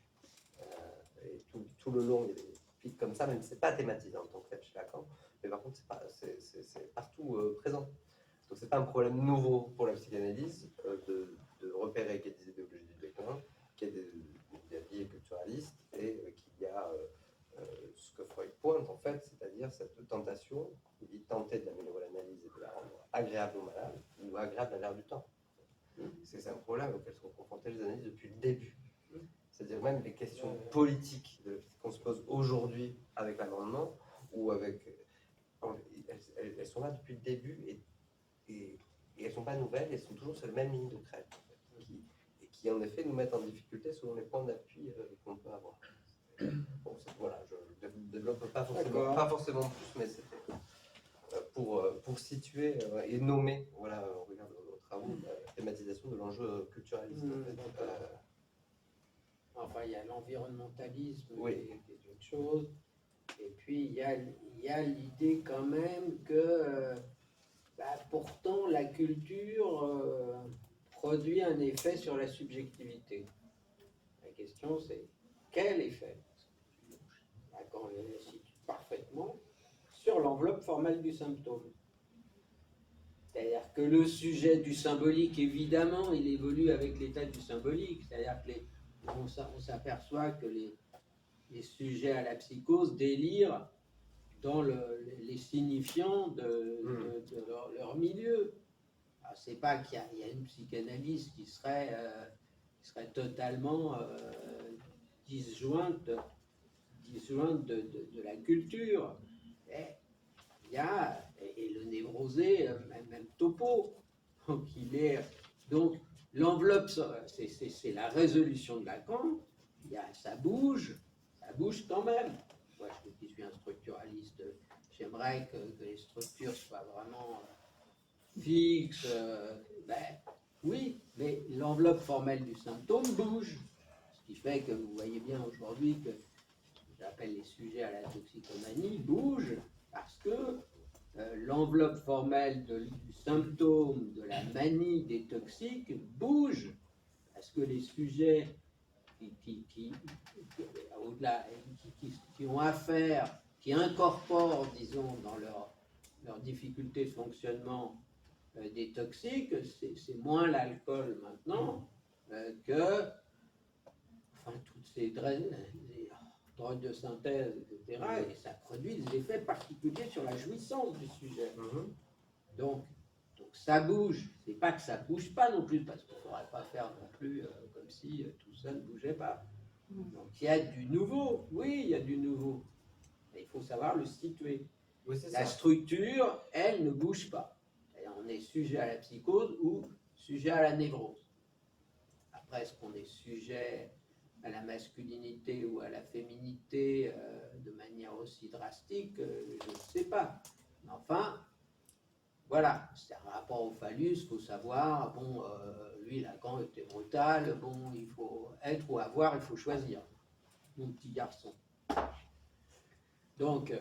Et tout le long, il y a des pics comme ça, même si ce n'est pas thématisé en tant que tel chez Lacan, mais par contre, c'est partout présent. Donc, ce n'est pas un problème nouveau pour la psychanalyse de repérer qu'il y a des idéologies du déclin, qu'il y a des biais culturalistes et qu'il y a ce que Freud pointe, en fait, c'est-à-dire cette tentation, il dit tenter de l'améliorer l'analyse et de la rendre agréable au malade ou agréable à l'air du temps. C'est un problème auquel sont confrontées les analyses depuis le début. C'est-à-dire même les questions politiques qu'on se pose aujourd'hui avec l'amendement, ou avec... Elles sont là depuis le début et elles ne sont pas nouvelles, elles sont toujours sur la même ligne de crête, en fait, qui en effet nous mettent en difficulté selon les points d'appui qu'on peut avoir. Bon, voilà, je ne développe pas forcément plus, mais c'était pour situer et nommer, voilà, on regarde nos travaux, la thématisation de l'enjeu culturaliste. Enfin, il y a l'environnementalisme oui. qui est une chose, et puis il y a l'idée quand même que pourtant la culture produit un effet sur la subjectivité. La question c'est quel effet? Lacan le situe parfaitement sur l'enveloppe formelle du symptôme. C'est-à-dire que le sujet du symbolique, évidemment, il évolue avec l'état du symbolique. C'est-à-dire qu'on s'aperçoit que les sujets à la psychose délirent dans les signifiants de leur milieu. Ce n'est pas qu'il y a une psychanalyse qui serait totalement disjointe de la culture. Il y a, et le névrosé, même topo. Donc l'enveloppe, c'est la résolution de Lacan. Ça bouge quand même. Moi, je suis un structuraliste, j'aimerais que les structures soient vraiment fixes. Oui, mais l'enveloppe formelle du symptôme bouge. Ce qui fait que vous voyez bien aujourd'hui que j'appelle les sujets à la toxicomanie bougent parce que l'enveloppe formelle du symptôme de la manie des toxiques bouge parce que les sujets qui ont affaire, qui incorporent, disons, dans leur difficulté de fonctionnement des toxiques, c'est moins l'alcool maintenant que toutes ces drogues de synthèse, etc. Et ça produit des effets particuliers sur la jouissance du sujet. Donc ça bouge. C'est pas que ça bouge pas non plus, parce qu'il ne faudrait pas faire non plus comme si tout ça ne bougeait pas. Donc il y a du nouveau. Oui, il y a du nouveau. Mais il faut savoir le situer. Oui, la structure, elle ne bouge pas. On est sujet à la psychose ou sujet à la névrose. Après, est-ce qu'on est sujet à la masculinité ou à la féminité de manière aussi drastique, je ne sais pas. Mais enfin, voilà, c'est un rapport au phallus, il faut savoir, lui, Lacan était brutal, il faut être ou avoir, il faut choisir, mon petit garçon. Donc,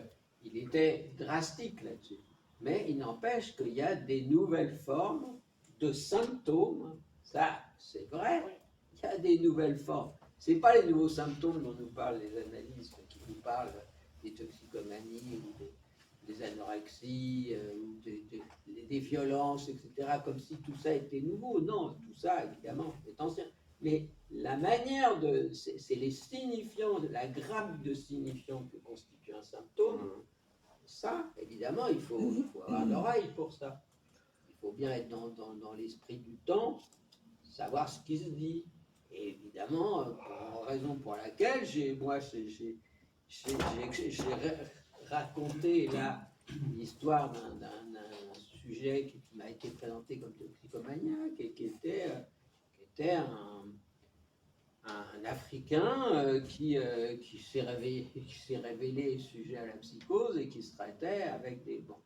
il était drastique là-dessus. Mais il n'empêche qu'il y a des nouvelles formes de symptômes, ça, c'est vrai, il y a des nouvelles formes. Ce n'est pas les nouveaux symptômes dont nous parlent les analystes, qui nous parlent des toxicomanies ou des anorexies, ou des violences, etc., comme si tout ça était nouveau. Non, tout ça, évidemment, est ancien. Mais la manière de... C'est les signifiants, la grappe de signifiants que constitue un symptôme. Ça, évidemment, il faut avoir l'oreille pour ça. Il faut bien être dans l'esprit du temps, savoir ce qui se dit. Et évidemment, raison pour laquelle j'ai raconté là l'histoire d'un sujet qui m'a été présenté comme toxicomaniaque et qui était un Africain qui s'est révélé sujet à la psychose et qui se traitait avec des... Bon.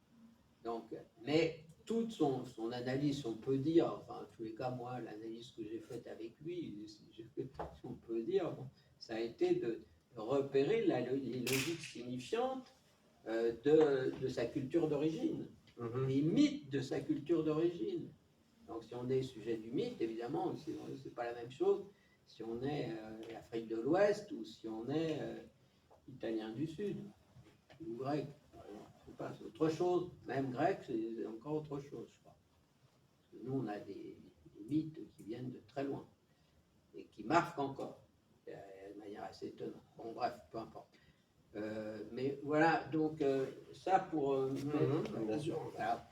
Donc, mais toute son analyse, on peut dire, enfin, en tous les cas, moi, l'analyse que j'ai faite avec lui, on peut dire, bon, ça a été de repérer les logiques signifiantes de sa culture d'origine, les mythes de sa culture d'origine. Donc, si on est sujet du mythe, évidemment, c'est pas la même chose si on est Afrique de l'Ouest ou si on est Italien du Sud ou grec. C'est autre chose. Même grec, c'est encore autre chose, je crois. Parce que nous, on a des mythes qui viennent de très loin et qui marquent encore de manière assez étonnante. Bon, bref, peu importe. Mais voilà, donc ça pour... bien sûr. Voilà.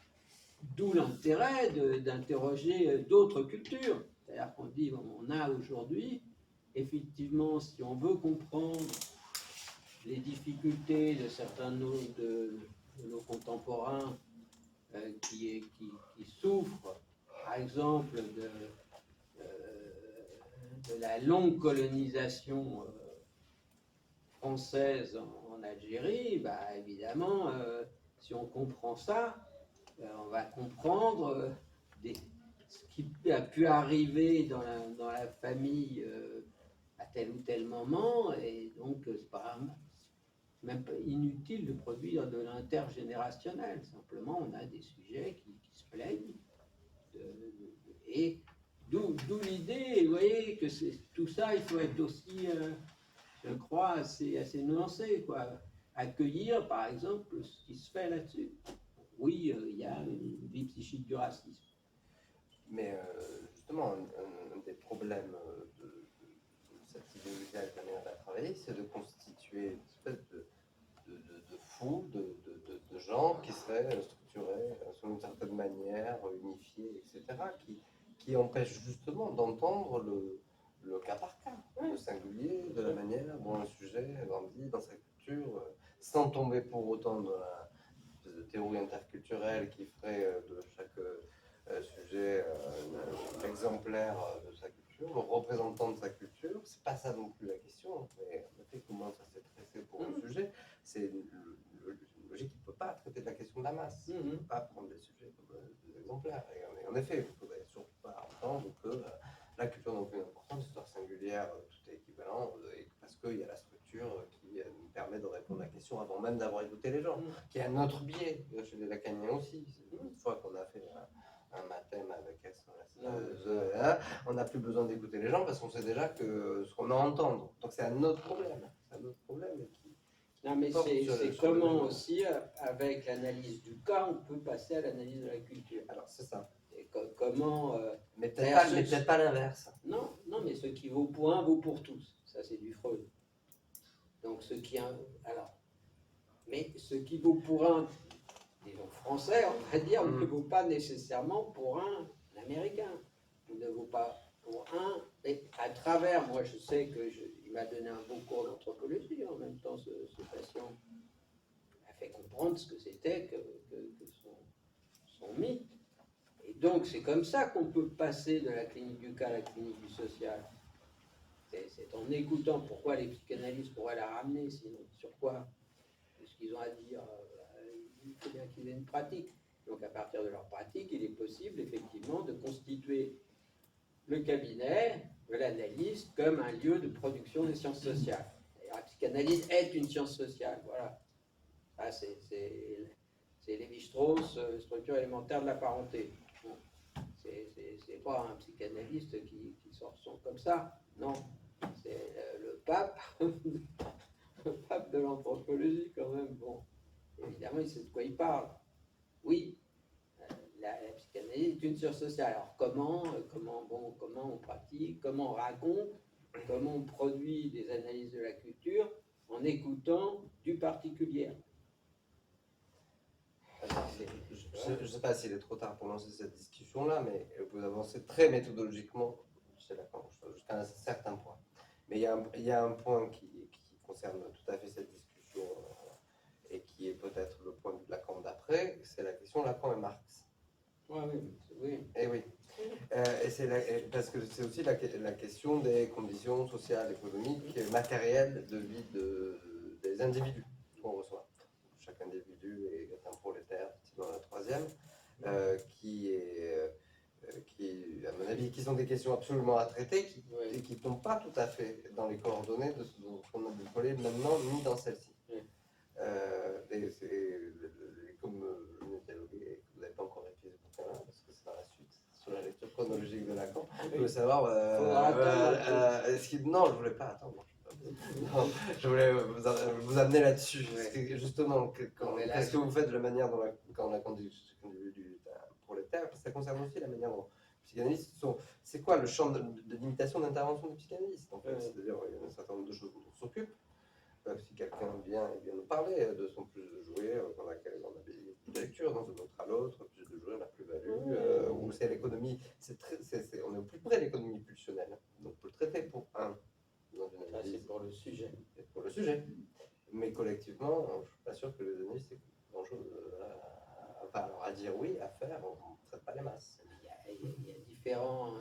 D'où l'intérêt d'interroger d'autres cultures. C'est-à-dire qu'on dit, on a aujourd'hui, effectivement, si on veut comprendre les difficultés de certains de nos contemporains qui souffrent, par exemple, de la longue colonisation française en Algérie, bah, évidemment, si on comprend ça, on va comprendre ce qui a pu arriver dans la famille à tel ou tel moment, et donc c'est même pas inutile de produire de l'intergénérationnel. Simplement, on a des sujets qui se plaignent, et d'où l'idée, vous voyez, que tout ça, il faut être aussi, je crois, assez nuancé, quoi. Accueillir, par exemple, ce qui se fait là-dessus. Oui, il y a une vie psychique du racisme. Mais justement, un des problèmes de cette idéologie alternative à travailler, c'est de constituer une espèce de foule, de gens qui seraient structurés sur une certaine manière, unifiés, etc., qui empêchent justement d'entendre le cas par cas, le singulier, de la manière dont un sujet grandit dans sa culture, sans tomber pour autant dans la de théorie interculturelle qui ferait de chaque sujet exemplaire de sa culture, le représentant de sa culture. C'est pas ça non plus la question. Mais en effet, comment ça s'est traité pour un sujet, c'est une logique qui ne peut pas traiter de la question de la masse. Il ne peut pas prendre des sujets comme des exemplaires. Et en effet, il ne faudrait surtout pas entendre que la culture n'a aucune importance, l'histoire singulière, tout est équivalent, parce qu'il y a la structure qui nous permet de répondre à la question avant même d'avoir écouté les gens, qui est un autre biais chez les lacaniens aussi. Une fois qu'on a fait un mathème avec on n'a plus besoin d'écouter les gens parce qu'on sait déjà ce qu'on a à entendre. Donc c'est un autre problème. C'est un autre problème qui non, mais c'est comment aussi, avec l'analyse du cas, on peut passer à l'analyse de la culture. Alors c'est ça. Et comment... mais peut-être pas l'inverse. Non, mais ce qui vaut pour un vaut pour tous. Ça, c'est du Freud. Donc ce qui... Alors, mais ce qui vaut pour un, disons français, on va dire, ne vaut pas nécessairement pour un Américain. Il ne vaut pas pour un... Mais à travers, moi je sais qu'il m'a donné un bon cours d'anthropologie, en même temps ce patient m'a fait comprendre ce que c'était que son mythe. Et donc c'est comme ça qu'on peut passer de la clinique du cas à la clinique du social. C'est en écoutant pourquoi les psychanalystes pourraient la ramener, sinon sur quoi, ce qu'ils ont à dire, il faut bien qu'ils aient une pratique. Donc à partir de leur pratique, il est possible effectivement de constituer le cabinet de l'analyste comme un lieu de production des sciences sociales. Et la psychanalyse est une science sociale, voilà. Ah, c'est Lévi-Strauss, structure élémentaire de la parenté. Bon. C'est pas un psychanalyste qui sort son comme ça, non. C'est le pape, le pape de l'anthropologie quand même. Bon. évidemment, il sait de quoi il parle. Oui, la psychanalyse est une science sociale. Alors comment on pratique, comment on raconte, comment on produit des analyses de la culture en écoutant du particulier. Je ne sais pas s'il est trop tard pour lancer cette discussion-là, mais vous avancez très méthodologiquement chez Lacan, jusqu'à un certain point. Mais il y a un point qui concerne tout à fait cette discussion et qui est peut-être le point de Lacan d'après, c'est la question Lacan et Marx. Oui. Et oui. Parce que c'est aussi la question des conditions sociales, économiques, matérielles de vie des individus qu'on reçoit. Chaque individu est un prolétaire, dans la troisième, qui, à mon avis, qui sont des questions absolument à traiter et qui ne tombent pas tout à fait dans les coordonnées de ce dont on a dévoilé maintenant, ni dans celle-ci. Comme je l'ai dialogué, vous n'avez pas encore étudié ce bouquin-là, parce que c'est dans la suite, sur la lecture chronologique de Lacan. Je voulais savoir. Non, je ne voulais pas attendre. Non, je voulais vous amener là-dessus. Justement, qu'est-ce que vous faites de la manière dont quand on a conduit l'individu prolétaire, parce que ça concerne aussi la manière dont les psychanalystes sont. C'est quoi le champ de limitation d'intervention des psychanalystes en fait. C'est-à-dire, il y a un certain nombre de choses dont on s'occupe. Si quelqu'un vient nous parler de son plus de jouer, dans laquelle on a des lectures, dans une autre à l'autre, plus de jouer, la plus-value, où c'est l'économie, on est au plus près de l'économie pulsionnelle. Donc on peut le traiter pour un. C'est pour le sujet. C'est pour le sujet. Mais collectivement, je ne suis pas sûr que les analystes aient grand-chose à dire oui, à faire, on ne traite pas les masses. Il y a différents.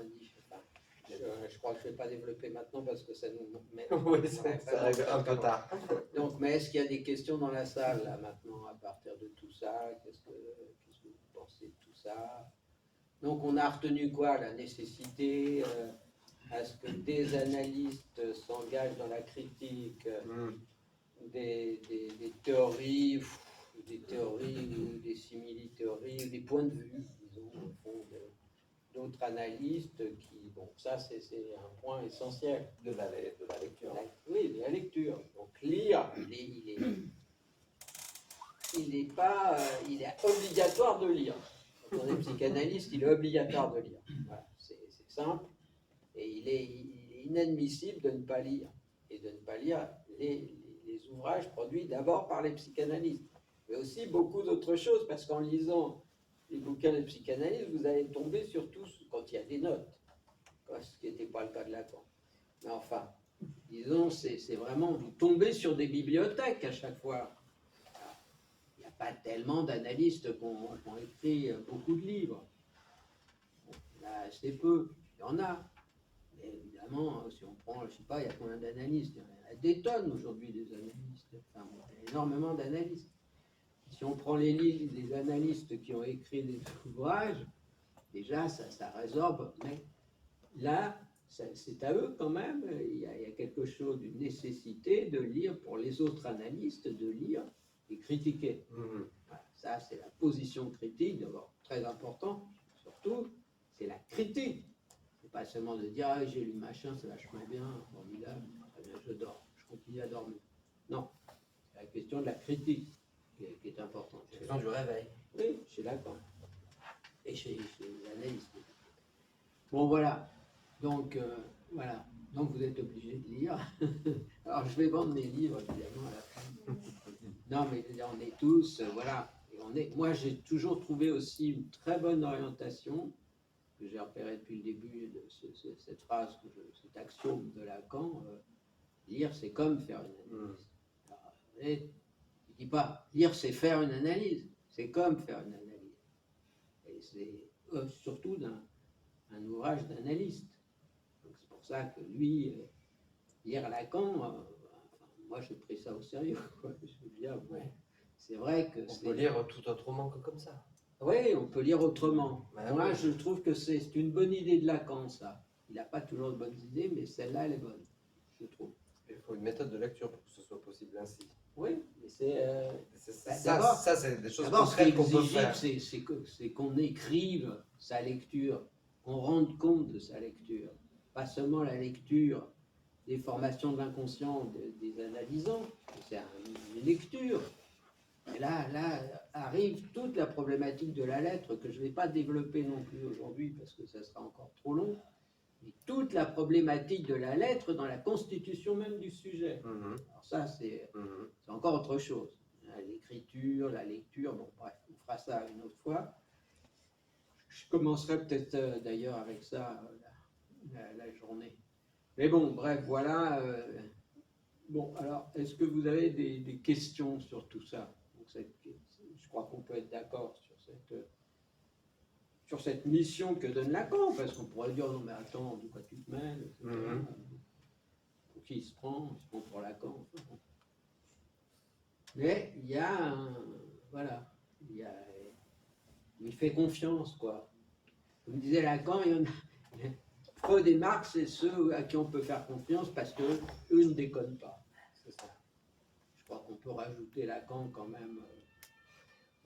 Je crois que je ne vais pas développer maintenant parce que ça nous met. Oui, ça arrive un peu tard. Donc, mais est-ce qu'il y a des questions dans la salle là maintenant à partir de tout ça? Qu'est-ce que vous pensez de tout ça? Donc, on a retenu quoi? La nécessité à ce que des analystes s'engagent dans la critique des théories, ou des simili-théories, ou des points de vue, disons, au fond, d'autres analystes qui, bon, ça c'est un point essentiel. De la lecture. Oui, de la lecture. Donc lire, il est obligatoire de lire. Quand on est psychanalyste, il est obligatoire de lire. Voilà, c'est simple. Et il est inadmissible de ne pas lire. Et de ne pas lire les ouvrages produits d'abord par les psychanalystes. Mais aussi beaucoup d'autres choses, parce qu'en lisant les bouquins de psychanalyse, vous allez tomber sur tous quand il y a des notes, ce qui n'était pas le cas de Lacan. Mais enfin, disons, c'est vraiment, vous tombez sur des bibliothèques à chaque fois. Il n'y a pas tellement d'analystes qui ont écrit beaucoup de livres. Bon, là, c'est peu, il y en a. Mais évidemment, si on prend, je ne sais pas, il y a combien d'analystes? Il y en a des tonnes aujourd'hui des analystes. Enfin, il y a énormément d'analystes. Si on prend les livres des analystes qui ont écrit des ouvrages, déjà ça résorbe. Mais là, c'est à eux quand même. Il y a quelque chose d'une nécessité de lire pour les autres analystes, de lire et critiquer. Voilà, ça, c'est la position critique, d'abord très important. Surtout, c'est la critique. C'est pas seulement de dire ah, j'ai lu machin, c'est vachement bien, formidable, très bien, je dors, je continue à dormir. Non, c'est la question de la critique qui est importante. C'est la question du réveil. Oui, chez Lacan. Et chez les analystes. Bon, voilà. Donc, voilà. Donc, vous êtes obligé de lire. Alors, je vais vendre mes livres, évidemment, à la fin. Non, mais on est tous, voilà. Et moi, j'ai toujours trouvé aussi une très bonne orientation, que j'ai repérée depuis le début de cette phrase, cet axiome de Lacan. Lire, c'est comme faire une analyse. Alors, je ne dis pas, lire, c'est faire une analyse. C'est comme faire une analyse. Et c'est surtout un ouvrage d'analyste. Donc c'est pour ça que lui, lire Lacan, moi j'ai pris ça au sérieux. Quoi. Je veux dire, bon, c'est vrai que on peut lire tout autrement que comme ça. Oui, on peut lire autrement. Ben moi, oui. je trouve que c'est une bonne idée de Lacan, ça. Il n'a pas toujours de bonnes idées, mais celle-là, elle est bonne, je trouve. Il faut une méthode de lecture pour que ce soit possible ainsi. Oui, mais c'est... ça, c'est des choses d'abord, ce qui est concrètes qu'on peut faire. exigible, c'est qu'on écrive sa lecture, qu'on rende compte de sa lecture. Pas seulement la lecture des formations de l'inconscient des analysants, c'est une lecture. Et là arrive toute la problématique de la lettre que je ne vais pas développer non plus aujourd'hui parce que ça sera encore trop long. Mais toute la problématique de la lettre dans la constitution même du sujet. Alors ça, c'est encore autre chose. L'écriture, la lecture, bon bref, on fera ça une autre fois. Je commencerai peut-être d'ailleurs avec ça la journée. Mais bon, bref, voilà. Bon, alors, est-ce que vous avez des questions sur tout ça? Donc, je crois qu'on peut être d'accord sur cette mission que donne Lacan, parce qu'on pourrait dire, non mais attends, de quoi tu te mêles, etc. Pour qui il se prend pour Lacan. Enfin, bon. Mais il y a voilà, il fait confiance, quoi. Comme disait Lacan, il y en a, Freud et Marx, c'est ceux à qui on peut faire confiance parce qu'eux ne déconnent pas. C'est ça. Je crois qu'on peut rajouter Lacan quand même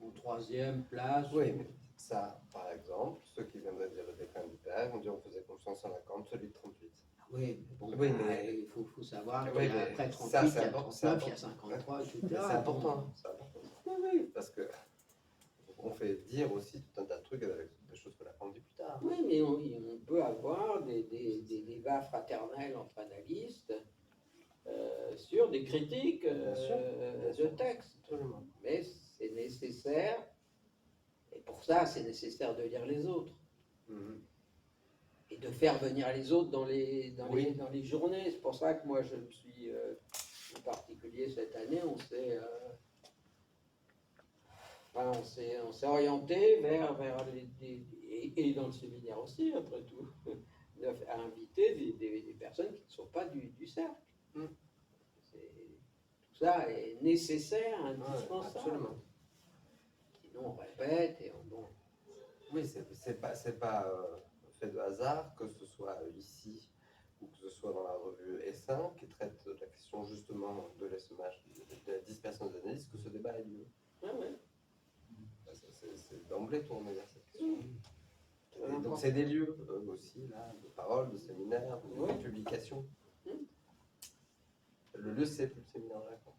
en troisième place. Oui, mais ça, par exemple, ceux qui viendraient dire le déclin du père vont dire on faisait confiance à Lacan, celui de 38. Oui, mais bon, oui, mais il faut savoir oui, qu'après 38, ça, il y a 39, il y a 53, etc. C'est important, c'est important. Oui, Parce que on fait dire aussi tout un tas de trucs avec des choses que Lacan dit plus tard. oui, mais on peut avoir des débats fraternels entre analystes sur des critiques de textes. Absolument. Mais c'est nécessaire, et pour ça, c'est nécessaire de lire les autres. Et de faire venir les autres dans les journées. C'est pour ça que moi, je me suis, en particulier cette année, on s'est orienté vers et dans le séminaire aussi, après tout, à inviter des personnes qui ne sont pas du cercle. Tout ça est nécessaire, indispensable. Absolument. Sinon, on répète et on... Bon. Oui, c'est pas fait de hasard que ce soit ici ou que ce soit dans la revue S1 qui traite de la question justement de l'essaimage, de la dispersion des analyses, que ce débat ait lieu. Ouais. C'est d'emblée tourné vers cette question. Et donc c'est des lieux aussi là, de parole, de séminaires, de publications. Le lieu, c'est plus le séminaire de Lacan.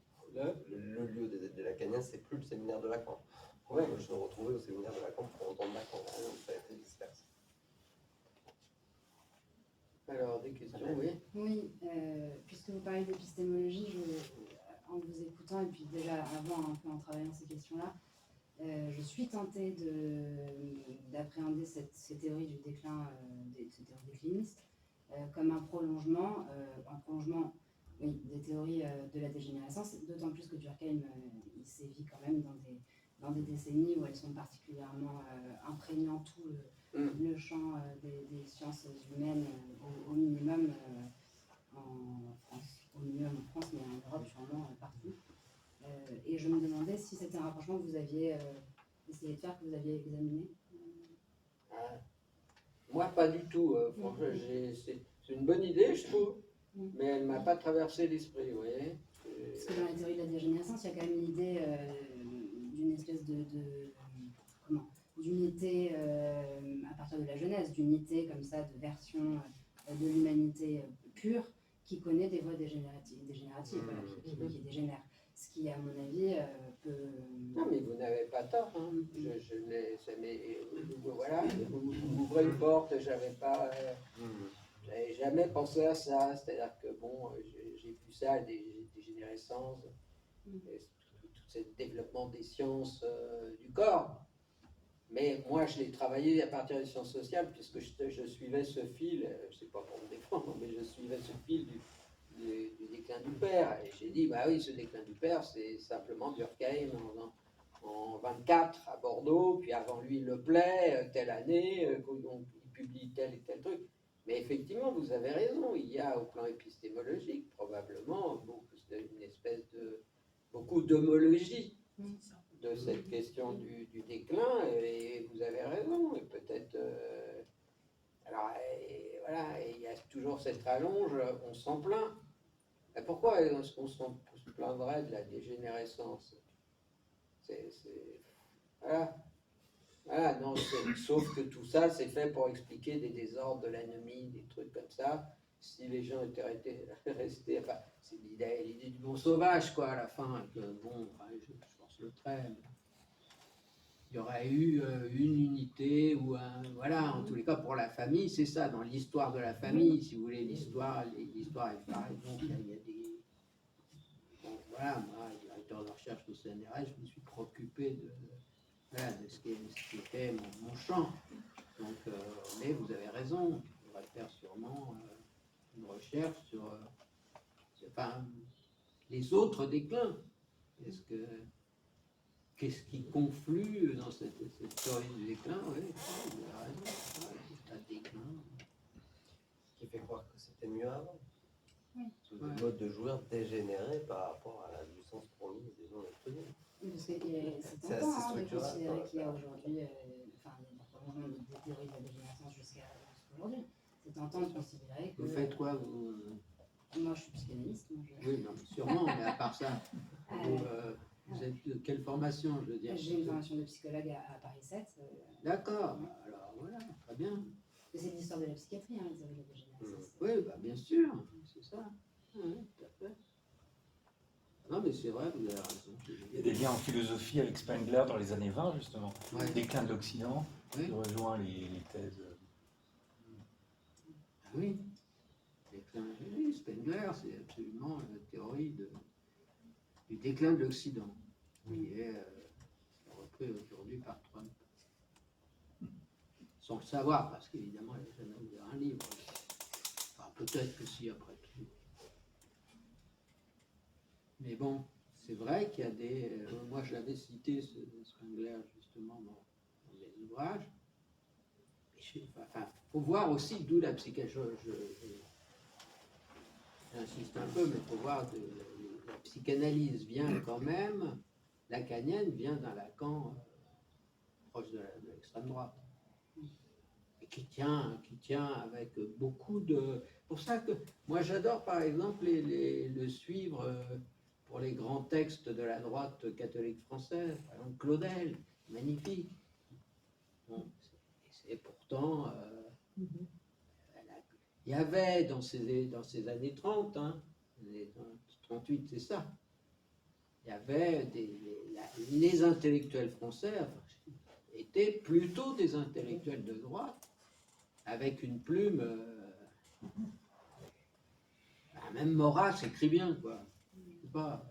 Le lieu des lacaniens, c'est plus le séminaire de Lacan. Ouais. Je me retrouvais au séminaire de Lacan pour entendre Lacan. Ça a été dispersé. Alors, des questions, oui. Oui, puisque vous parlez d'épistémologie, en vous écoutant, et puis déjà avant un peu en travaillant ces questions-là, je suis tentée d'appréhender ces théories du déclin, ces théories déclinistes, comme un prolongement oui, des théories de la dégénérescence, d'autant plus que Durkheim, il sévit quand même dans des décennies où elles sont particulièrement imprégnant tout le champ des sciences humaines, au minimum en France, au minimum en France, mais en Europe sûrement partout. Et je me demandais si c'était un rapprochement que vous aviez essayé de faire, que vous aviez examiné. Moi, pas du tout. Franchement, c'est une bonne idée, je trouve, mais elle ne m'a pas traversé l'esprit, vous voyez. Parce que dans la théorie de la dégénérescence, il y a quand même l'idée d'une espèce d'unité à partir de la Genèse, d'unité comme ça, de version de l'humanité pure qui connaît des voies dégénératives voilà, qui dégénèrent. Ce qui, à mon avis, peut... Non, mais vous n'avez pas tort. Hein. Je n'ai jamais... Voilà, vous ouvrez une porte, j'avais jamais pensé à ça. C'est-à-dire que, bon, j'ai vu ça, des dégénérescences, tout ce développement des sciences du corps. Mais moi, je l'ai travaillé à partir des sciences sociales, puisque je suivais ce fil, c'est pas pour me défendre, mais je suivais ce fil du déclin du père. Et j'ai dit, bah oui, ce déclin du père, c'est simplement Durkheim en 24 à Bordeaux, puis avant lui, Le Play, telle année, il publie tel et tel truc. Mais effectivement, vous avez raison, il y a au plan épistémologique probablement une espèce de beaucoup d'homologie de cette question du déclin, et vous avez raison, et peut-être... alors, voilà, il y a toujours cette rallonge, on s'en plaint. Mais pourquoi est-ce qu'on se plaindrait de la dégénérescence? Voilà, non, sauf que tout ça, c'est fait pour expliquer des désordres de l'anomie, des trucs comme ça. Si les gens étaient restés, enfin, c'est l'idée du bon sauvage, quoi, à la fin. Que, bon, je pense force le trait. Il y aurait eu une unité ou un. Voilà, en tous les cas, pour la famille, c'est ça, dans l'histoire de la famille, si vous voulez, l'histoire est pareille. Donc, il y a des. Bon, voilà, moi, directeur de recherche au CNRS, je me suis préoccupé de ce qui était mon champ. Donc, mais vous avez raison, on va faire sûrement une recherche sur les autres déclins. Qu'est-ce qui conflue dans cette théorie du déclin? Oui, vous avez raison, des tas de déclins. Qui fait croire que c'était mieux avant. Oui. Sous des modes de joueurs dégénérés par rapport à la jouissance promise des non obtenus. Parce que c'est tentant de considérer qu'il y a aujourd'hui, enfin, il y a probablement des théories de la dégénérescence jusqu'à aujourd'hui. C'est tentant de considérer que. Vous faites quoi, vous? Moi, je suis psychanalyste. Oui, non, sûrement, mais à part ça, vous êtes de quelle formation, je veux dire? J'ai une formation de psychologue à Paris 7. D'accord, alors voilà, très bien. C'est l'histoire de la psychiatrie, hein, les théories de la dégénérescence. Oui, bah, bien sûr, c'est ça. Oui, tout à fait. Non, mais c'est vrai, vous avez raison. Il y a des liens en philosophie avec Spengler dans les années 20, justement. Ouais. Le déclin de l'Occident, Oui. qui rejoint les thèses. Ah oui, oui, Spengler, c'est absolument la théorie du déclin de l'Occident, qui est repris aujourd'hui par Trump. Sans le savoir, parce qu'évidemment, il n'a jamais ouvert un livre. Enfin, peut-être que si, après tout. Mais bon, c'est vrai qu'il y a des. Moi, j'avais cité Spengler, justement, dans mes ouvrages. Enfin, faut voir aussi d'où la psychiatrie. J'insiste un peu, mais il faut voir que la psychanalyse vient quand même, lacanienne vient d'un Lacan proche de l'extrême droite. Et qui tient avec beaucoup de. Pour ça que moi j'adore par exemple le suivre pour les grands textes de la droite catholique française, par exemple Claudel, magnifique. Bon, c'est pourtant. Il y avait dans ces années 30, hein, les 38, c'est ça, il y avait les intellectuels français étaient plutôt des intellectuels de droite, avec une plume. Même Maurras écrit bien, quoi. Je sais pas,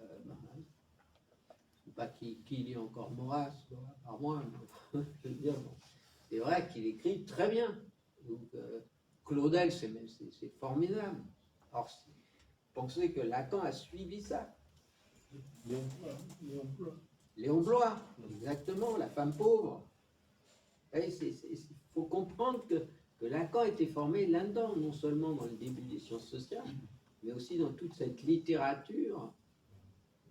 qui lit encore Maurras, quoi, par moi. Je veux dire, bon, c'est vrai qu'il écrit très bien. Donc, Claudel, c'est formidable. Alors, pensez que Lacan a suivi ça. Léon Bloy, exactement, la femme pauvre. Il faut comprendre que Lacan était formé là-dedans, non seulement dans le début des sciences sociales, mais aussi dans toute cette littérature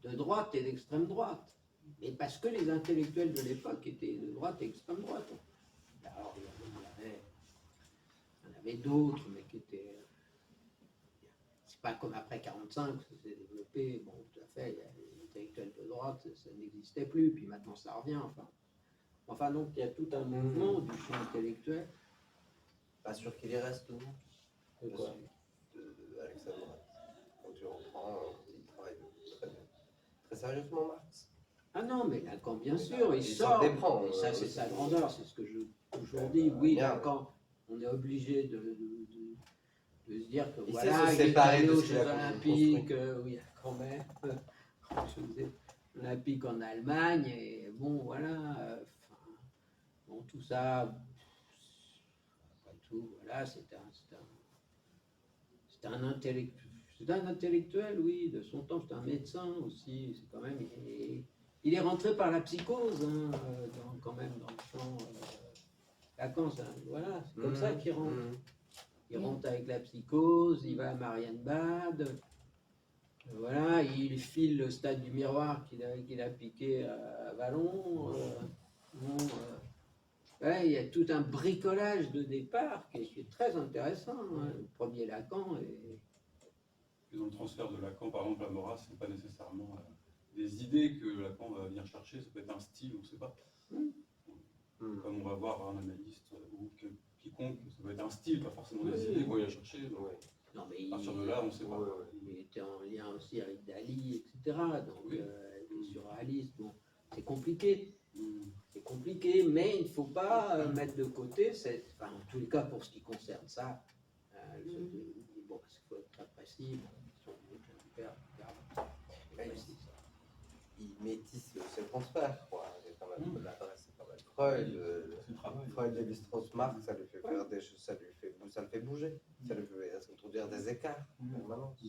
de droite et d'extrême droite. Et parce que les intellectuels de l'époque étaient de droite et extrême droite. Alors, il y en avait d'autres, mais qui étaient. C'est pas comme après 45, ça s'est développé. Bon, tout à fait, il y a les intellectuels de droite, ça n'existait plus, puis maintenant ça revient. Enfin, donc, il y a tout un mouvement du champ intellectuel. Pas sûr qu'il y reste, non? De quoi? Alexandre. Quand tu reprends, il travaille très sérieusement, Marx. Ah non, mais Lacan, bien sûr, il sort. Déprend, et ça, c'est sa grandeur, c'est ce que je toujours dis. Oui, Lacan, on est obligé de se dire que Il voilà, sait se il est séparer allé de aux ce qu'il Jeux a Olympiques, oui, quand même, aux Jeux Olympiques en Allemagne, et bon, voilà, bon, tout ça, après tout, voilà, c'est un intellectuel, oui, de son temps, c'est un médecin aussi, c'est quand même, il est rentré par la psychose, hein, quand même, dans le champ Lacan, voilà, c'est comme ça qu'il rentre. Il rentre avec la psychose, il va à Marienbad, voilà, il file le stade du miroir qu'il a piqué à Vallon. Ouais, il y a tout un bricolage de départ qui est très intéressant. Hein. Le premier Lacan et Dans le transfert de Lacan, par exemple, à Maurras, ce n'est pas nécessairement des idées que Lacan va venir chercher, ça peut être un style, on ne sait pas. Comme on va voir un analyste ou quiconque, ça peut être un style, pas forcément des idées qu'on vient chercher. Donc, non, mais à partir de là, on ne sait pas. Il était en lien aussi avec Dali, etc. Donc, il est surréaliste. Bon. C'est compliqué. C'est compliqué, mais il ne faut pas mettre de côté, enfin, en tous les cas pour ce qui concerne ça, bon, parce qu'il faut être très précis, si on veut que le père regarde, Ouais, précis. il métisse le transfert, quoi. Il y a quand même l'adresse, c'est pas mal. Freud, C'est le travail. Freud, Lévi-Strauss-Marx, ça lui fait faire des choses, ça le fait bouger, ça lui fait introduire des écarts en permanence.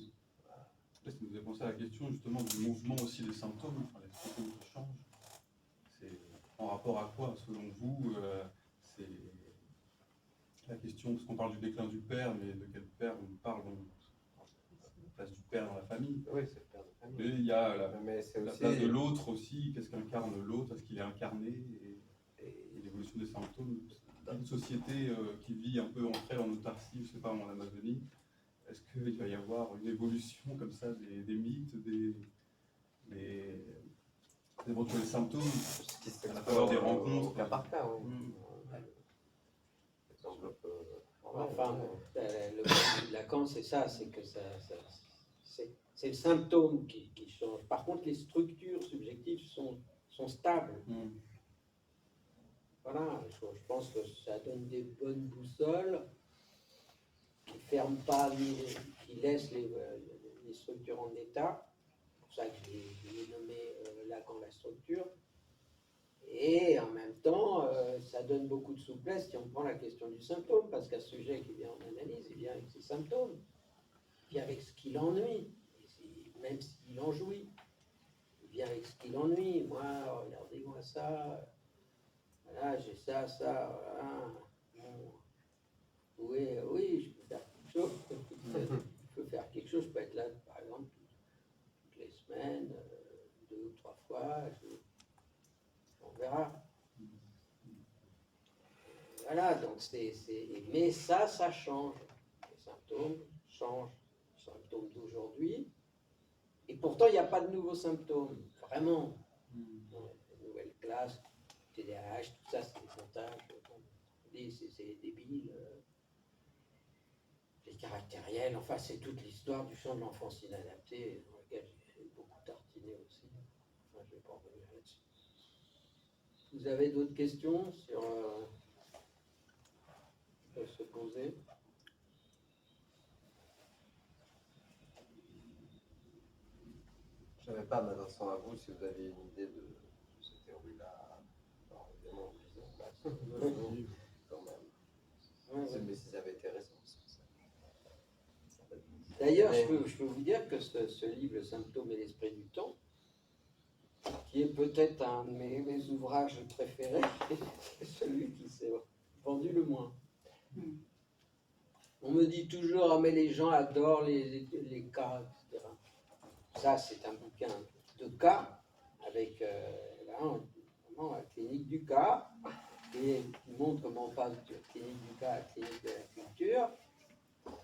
Ça nous fait penser à la question justement du mouvement aussi des symptômes, enfin, les symptômes qui changent. C'est en rapport à quoi, selon vous, c'est la question, parce qu'on parle du déclin du père, mais de quel père on parle, la place du père dans la famille. Oui, c'est le père de famille. Mais il y a la aussi... place de l'autre aussi, qu'est-ce qu'incarne l'autre, est-ce qu'il est incarné, et l'évolution des symptômes. Une société qui vit un peu entre elles en autarcie, je ne sais pas, en Amazonie, est-ce qu'il va y avoir une évolution comme ça des mythes, des éventuels symptômes Ce qui à la faveur des rencontres au cas par cas, oui. Enfin, le point de Lacan, c'est ça, c'est que c'est le symptôme qui change. Par contre, les structures subjectives sont stables. Voilà, je pense que ça donne des bonnes boussoles qui ne ferment pas, qui laissent les structures en état. C'est pour ça que j'ai nommé Lacan la structure. Et en même temps, ça donne beaucoup de souplesse si on prend la question du symptôme, parce qu'un sujet qui vient en analyse, il vient avec ses symptômes, il vient avec ce qui l'ennuie, même s'il en jouit, il vient avec ce qui l'ennuie. Moi, regardez-moi ça, voilà, j'ai ça, voilà. Bon. Oui, je peux faire quelque chose, je peux faire quelque chose, je peux être là, par exemple, toutes les semaines, 2 ou 3 fois, on verra. Voilà, donc mais ça change. Les symptômes changent. Les symptômes d'aujourd'hui. Et pourtant, il n'y a pas de nouveaux symptômes. Vraiment. Les nouvelles classes, TDAH, tout ça, c'est des montages. C'est débile. Les caractériels, enfin, c'est toute l'histoire du champ de l'enfance inadaptée, dans lequel j'ai beaucoup tartiné aussi. Enfin, je ne vais pas revenir là-dessus. Vous avez d'autres questions sur se poser? Je ne savais pas, m'adressant à vous, si vous aviez une idée de cette théorie-là. Alors, évidemment, quand même. Mais si ça avait été récent. D'ailleurs, je peux vous dire que ce livre, Le symptôme et l'esprit du temps, qui est peut-être un de mes ouvrages préférés, c'est celui qui s'est vendu le moins. On me dit toujours, ah mais les gens adorent les cas, etc. Ça, c'est un bouquin de cas, avec vraiment la clinique du cas, et qui montre comment on passe de clinique du cas à clinique de la culture.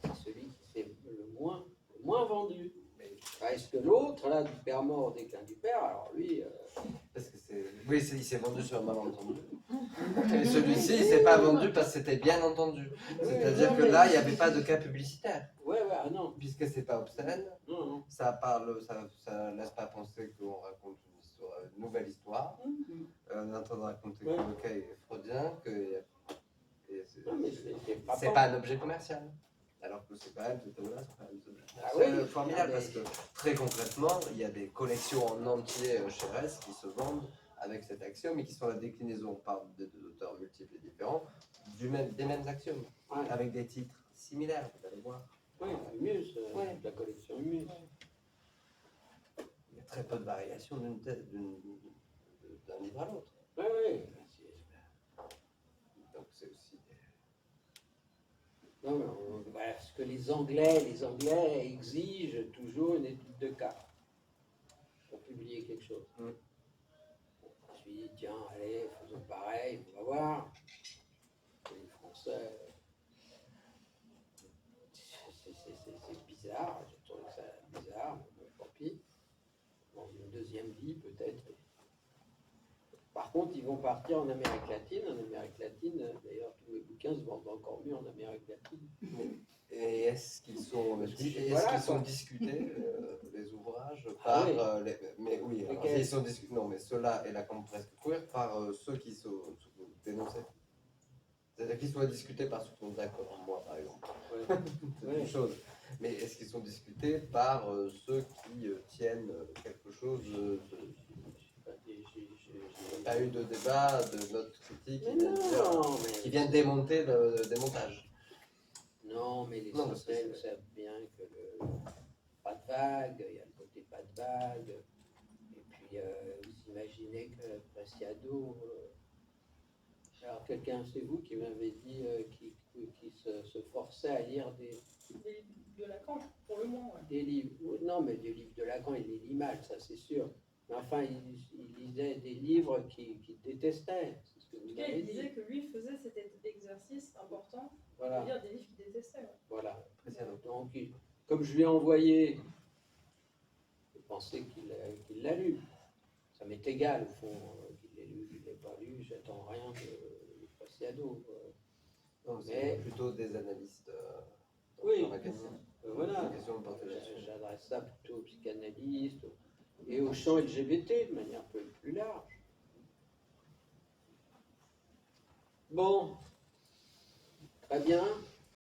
C'est celui qui s'est le moins vendu. Est-ce que l'autre, là, du père mort au déclin du père, alors lui... Parce que oui, il s'est vendu sur un malentendu. Et celui-ci, il ne s'est pas vendu parce que c'était bien entendu. C'est-à-dire que là, il n'y avait pas de cas publicitaire. Ouais, non. Puisque c'est pas obscène, Non. ça laisse pas penser qu'on raconte une nouvelle histoire. On est en train de raconter que le cas est freudien, que c'est pas un objet commercial. Alors que c'est quand même formidable, parce que très concrètement, il y a des collections en entier chez RES qui se vendent avec cet axiome et qui sont la déclinaison par d'auteurs multiples et différents des mêmes axiomes, avec des titres similaires, vous allez voir. Oui, Humus, la collection Humus. Il y a très peu de variations d'un livre à l'autre. Oui. Donc c'est aussi... Non, mais ce que les Anglais exigent toujours une étude de cas pour publier quelque chose. Je me suis dit, tiens, allez, faisons pareil, on va voir. Les Français, c'est bizarre, j'ai trouvé ça bizarre, mais tant pis. Dans une deuxième vie, peut-être. Par contre, ils vont partir en Amérique latine. En Amérique latine, d'ailleurs, tous mes bouquins se vendent encore mieux en Amérique latine. Et est-ce qu'ils sont, discutés, les ouvrages? ouvrages Ah par oui. mais oui, alors, Lesquels? ils sont non, mais ceux-là et Lacan presque queer par ceux qui sont dénoncés. C'est-à-dire qu'ils soient discutés par ceux qui sont d'accord, moi par exemple. Ouais. C'est Ouais. une chose. Mais est-ce qu'ils sont discutés par ceux qui tiennent quelque chose Il n'y a pas eu de débat, de notes critiques Mais qui viennent dire, non, mais qui viennent démonter le démontage. non, mais Non, parce que l'essentiel, c'est- savent bien que pas de vague, il y a le côté pas de vague. Et puis, vous imaginez que Preciado. Alors, quelqu'un, c'est vous qui m'avez dit qui se forçait à lire Des livres de Lacan, pour le moins, ouais. des livres. Non, mais des livres de Lacan, il les lit mal, ça c'est sûr. Mais enfin, il lisait des livres qu'il détestait. C'est ce que En vous tout cas, avez il dit. disait que lui faisait cet exercice important Voilà. de lire des livres qu'il détestait. Ouais. Voilà. Donc, comme je lui ai envoyé, je pensais qu'il l'a lu. Ça m'est égal, au fond, qu'il l'ait lu, qu'il ne l'ait pas lu. J'attends rien de Preciado. Non, Mais- c'est plutôt des analystes Oui. lacanien. Voilà. Une question de porter là-dessus. J'adresse ça plutôt aux psychanalystes et au champ LGBT de manière plus large. Bon, très bien.